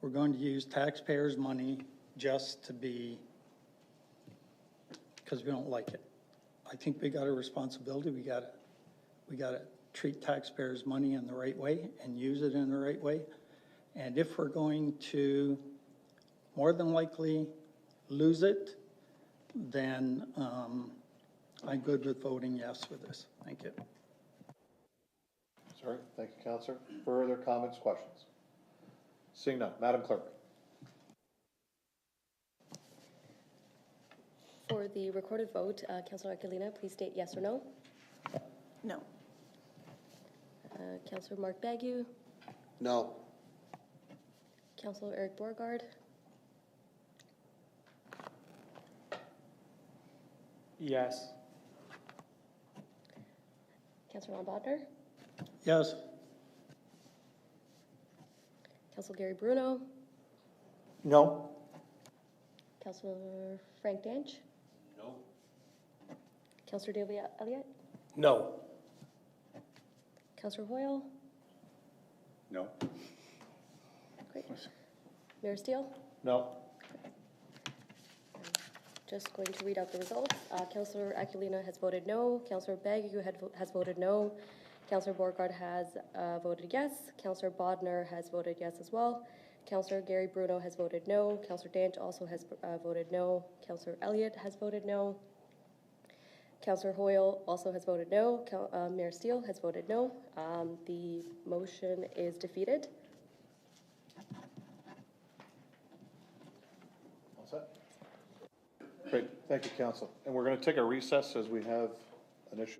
we're going to use taxpayers' money just to be, because we don't like it. I think we got a responsibility. We got to treat taxpayers' money in the right way and use it in the right way. And if we're going to more than likely lose it, then I'm good with voting yes for this. Thank you. Sorry, thank you, Councilor. Further comments, questions? Seeing none, Madam Clerk. For the recorded vote, Councilor Aquilina, please state yes or no. No. Councilor Mark Bagu. No. Councilor Eric Beauregard. Yes. Councilor Ron Bodnar. Yes. Councilor Gary Bruno. No. Councilor Frank Danch. No. Councilor David Elliott. No. Councilor Hoyle. No. Great. Mayor Steele. No. Just going to read out the results. Councilor Aquilina has voted no. Councilor Bagu has voted no. Councillor Borgard has voted yes. Councillor Bodnar has voted yes as well. Councillor Gary Bruno has voted no. Councillor Danch also has voted no. Councillor Elliott has voted no. Councillor Hoyle also has voted no. Mayor Steele has voted no. The motion is defeated. All set? Great, thank you, Council. And we're going to take a recess as we have an issue.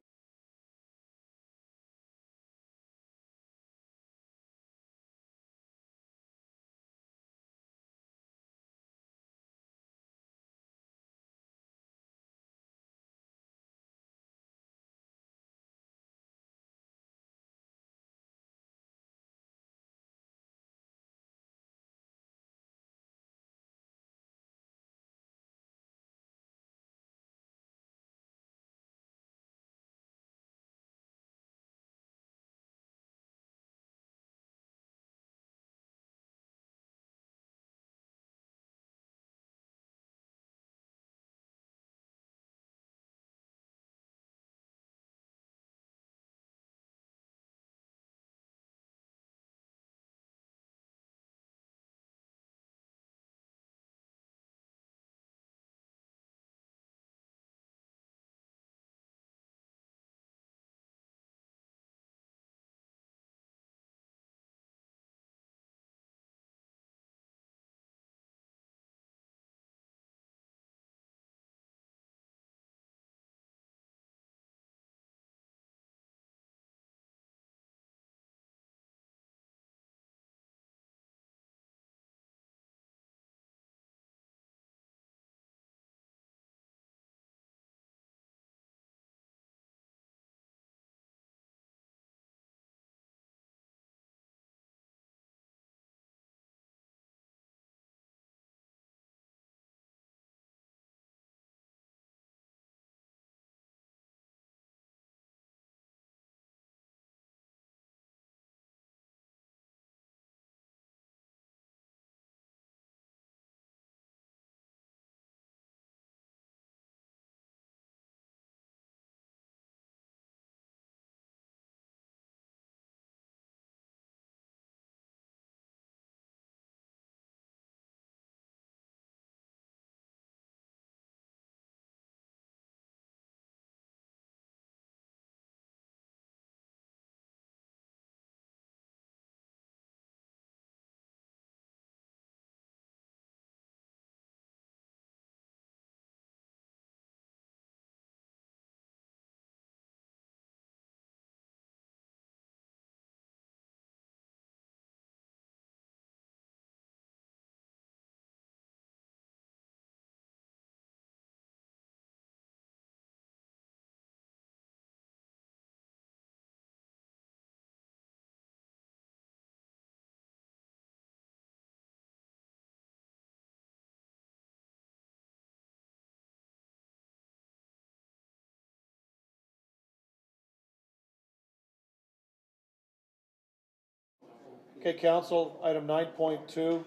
Okay, Council, item 9.2.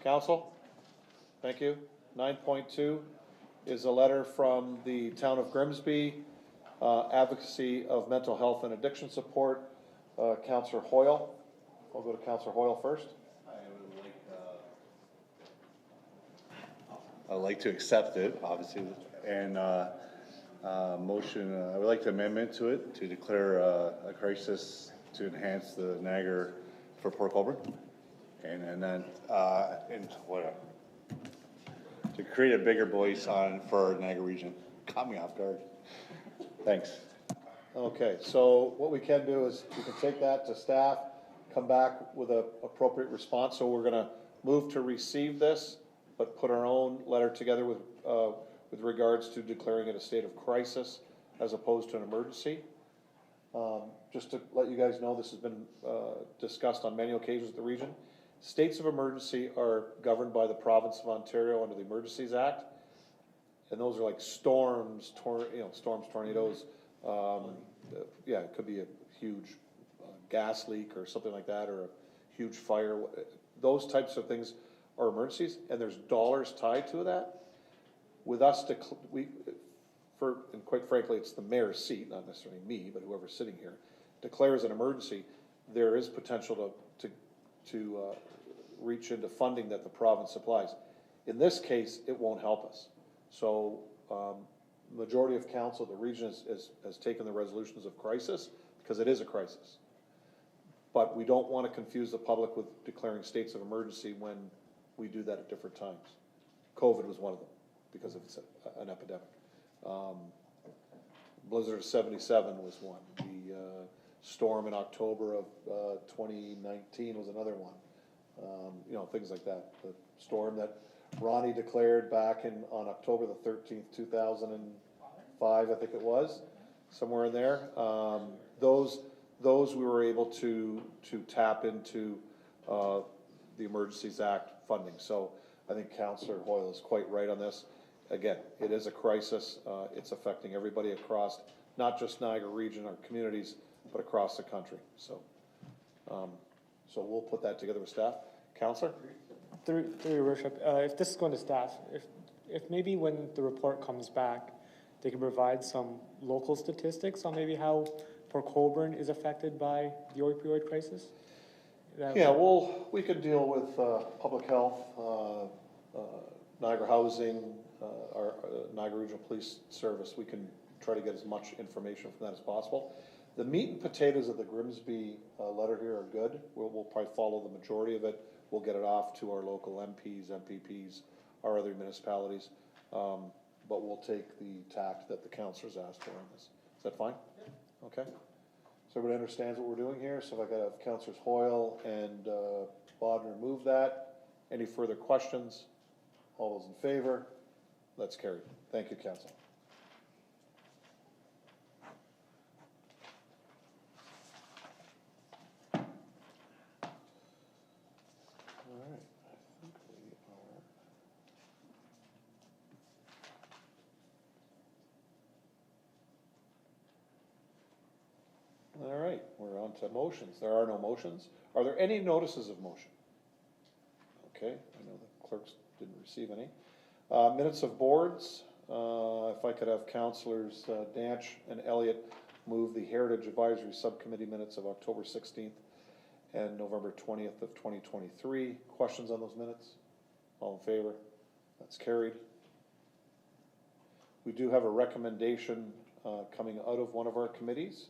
Council, thank you. 9.2 is a letter from the Town of Grimsby, Advocacy of Mental Health and Addiction Support, Councillor Hoyle. I'll go to Councillor Hoyle first. I'd like to accept it, obviously, and motion, I would like to amendment to it to declare a crisis to enhance the Niagara for Port Colborne, and then and what to create a bigger voice for Niagara region. Caught me off guard. Thanks. Okay, so what we can do is we can take that to staff, come back with an appropriate response. So we're going to move to receive this, but put our own letter together with regards to declaring it a state of crisis as opposed to an emergency. Just to let you guys know, this has been discussed on many occasions in the region. States of emergency are governed by the province of Ontario under the Emergencies Act, and those are like storms, tornadoes. Yeah, it could be a huge gas leak or something like that, or a huge fire. Those types of things are emergencies, and there's dollars tied to that. With us, and quite frankly, it's the mayor's seat, not necessarily me, but whoever's sitting here, declares an emergency, there is potential to reach into funding that the province supplies. In this case, it won't help us. So, majority of council, the region has taken the resolutions of crisis, because it is a crisis. But we don't want to confuse the public with declaring states of emergency when we do that at different times. COVID was one of them, because of an epidemic. Blizzard of 77 was one. The storm in October of 2019 was another one. You know, things like that. The storm that Ronnie declared back on October the 13th, 2005, I think it was, somewhere in there. Those we were able to tap into the Emergencies Act funding. So I think Councillor Hoyle is quite right on this. Again, it is a crisis. It's affecting everybody across, not just Niagara region or communities, but across the country. So, so we'll put that together with staff. Councillor? Through your worship, if this is going to staff, if maybe when the report comes back, they can provide some local statistics on maybe how Port Colborne is affected by the opioid crisis? Yeah, well, we could deal with public health, Niagara Housing, our Niagara Regional Police Service. We can try to get as much information from that as possible. The meat and potatoes of the Grimsby letter here are good. We'll probably follow the majority of it. We'll get it off to our local MPs, MPPs, our other municipalities. But we'll take the tact that the councillors asked for on this. Is that fine? Yeah. Okay. So everybody understands what we're doing here. So if I could have Councillors Hoyle and Bodner move that. Any further questions? All those in favor? That's carried. Thank you, Council. All right. I think we are. All right, we're on to motions. There are no motions. Are there any notices of motion? Okay, I know the clerks didn't receive any. Minutes of boards. If I could have Councillors Danch and Elliott move the Heritage Advisory Subcommittee minutes of October 16th and November 20th of 2023. Questions on those minutes? All in favor? That's carried. We do have a recommendation coming out of one of our committees.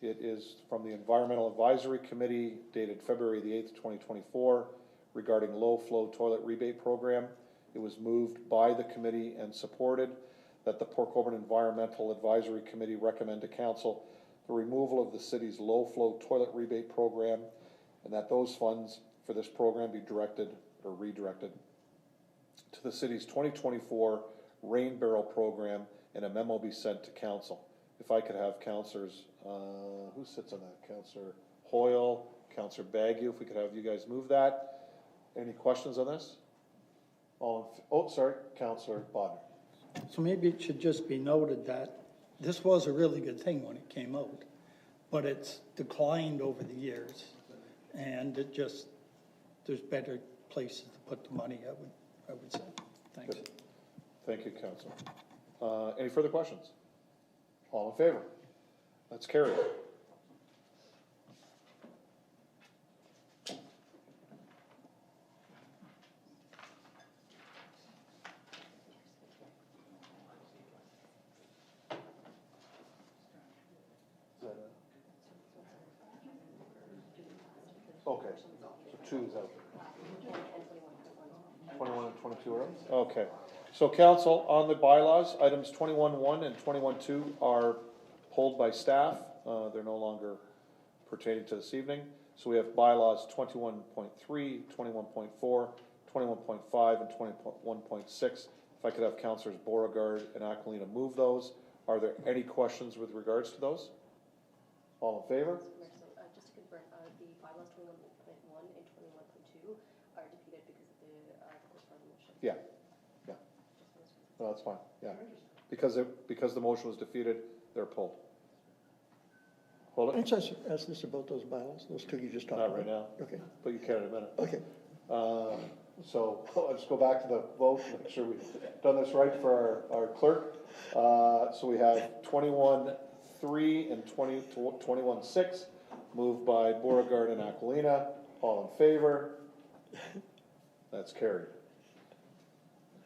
It is from the Environmental Advisory Committee dated February the 8th, 2024 regarding low-flow toilet rebate program. It was moved by the committee and supported that the Port Colborne Environmental Advisory Committee recommend to Council the removal of the city's low-flow toilet rebate program and that those funds for this program be directed or redirected to the city's 2024 rain barrel program and a memo be sent to Council. If I could have Councillors, who sits on that? Councillor Hoyle, Councillor Bagu, if we could have you guys move that. Any questions on this? Sorry, Councillor Bodner. So maybe it should just be noted that this was a really good thing when it came out, but it's declined over the years, and it just, there's better places to put the money, I would say. Thanks. Good. Thank you, Councillor. Any further questions? All in favor? That's carried. Okay, so 2 is out. 21 and 22 are out? Okay. So Council, on the bylaws, items 21.1 and 21.2 are pulled by staff. They're no longer pertaining to this evening. So we have bylaws 21.3, 21.4, 21.5, and 21.6. If I could have Councillors Beauregard and Aquilina move those. Are there any questions with regards to those? All in favor? Just to confirm, the bylaws 21.1 and 21.2 are defeated because of the corresponding motion. Yeah. Yeah. No, that's fine. Yeah. Because the motion was defeated, they're pulled. Hold it. Can I ask this about those bylaws, those two you just talked about? Not right now. Okay. But you can in a minute. Okay. So let's go back to the vote, make sure we've done this right for our clerk. So we have 21-3 and 21-6, moved by Beauregard and Aquilina. All in favor? That's carried.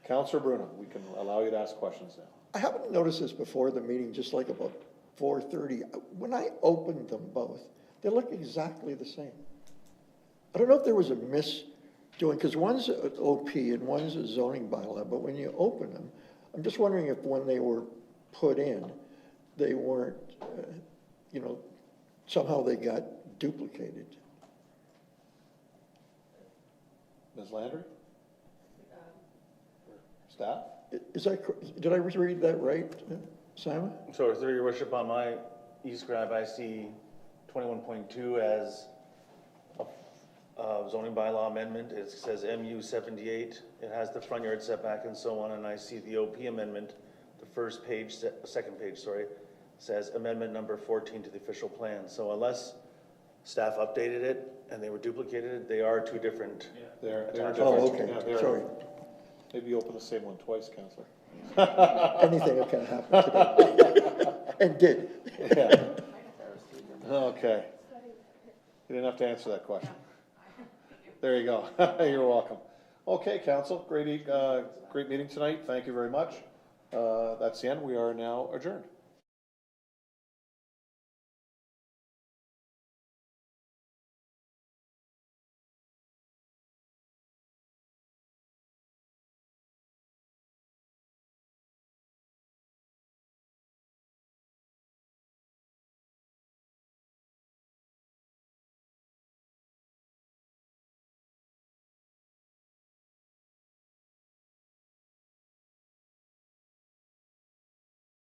Councilor Bruno, we can allow you to ask questions now. I haven't noticed this before the meeting, just like about 4:30. When I opened them both, they look exactly the same. I don't know if there was a misdoing, because one's an OP and one's a zoning bylaw, but when you open them, I'm just wondering if when they were put in, they weren't, you know, somehow they got duplicated. Ms. Landry? Staff? Is that, did I read that right, Simon? So through your worship, on my e-scribe, I see 21.2 as a zoning bylaw amendment. It says MU 78. It has the front yard setback and so on. And I see the OP amendment, the second page, says amendment number 14 to the official plan. So unless staff updated it and they were duplicated, they are two different. They're different. oh, okay. Yeah, Sorry. Maybe you open the same one twice, Councilor. Anything that can happen today. And did. Yeah. Okay. You didn't have to answer that question. There you go. You're welcome. Okay, Council, great meeting tonight. Thank you very much. That's the end. We are now adjourned.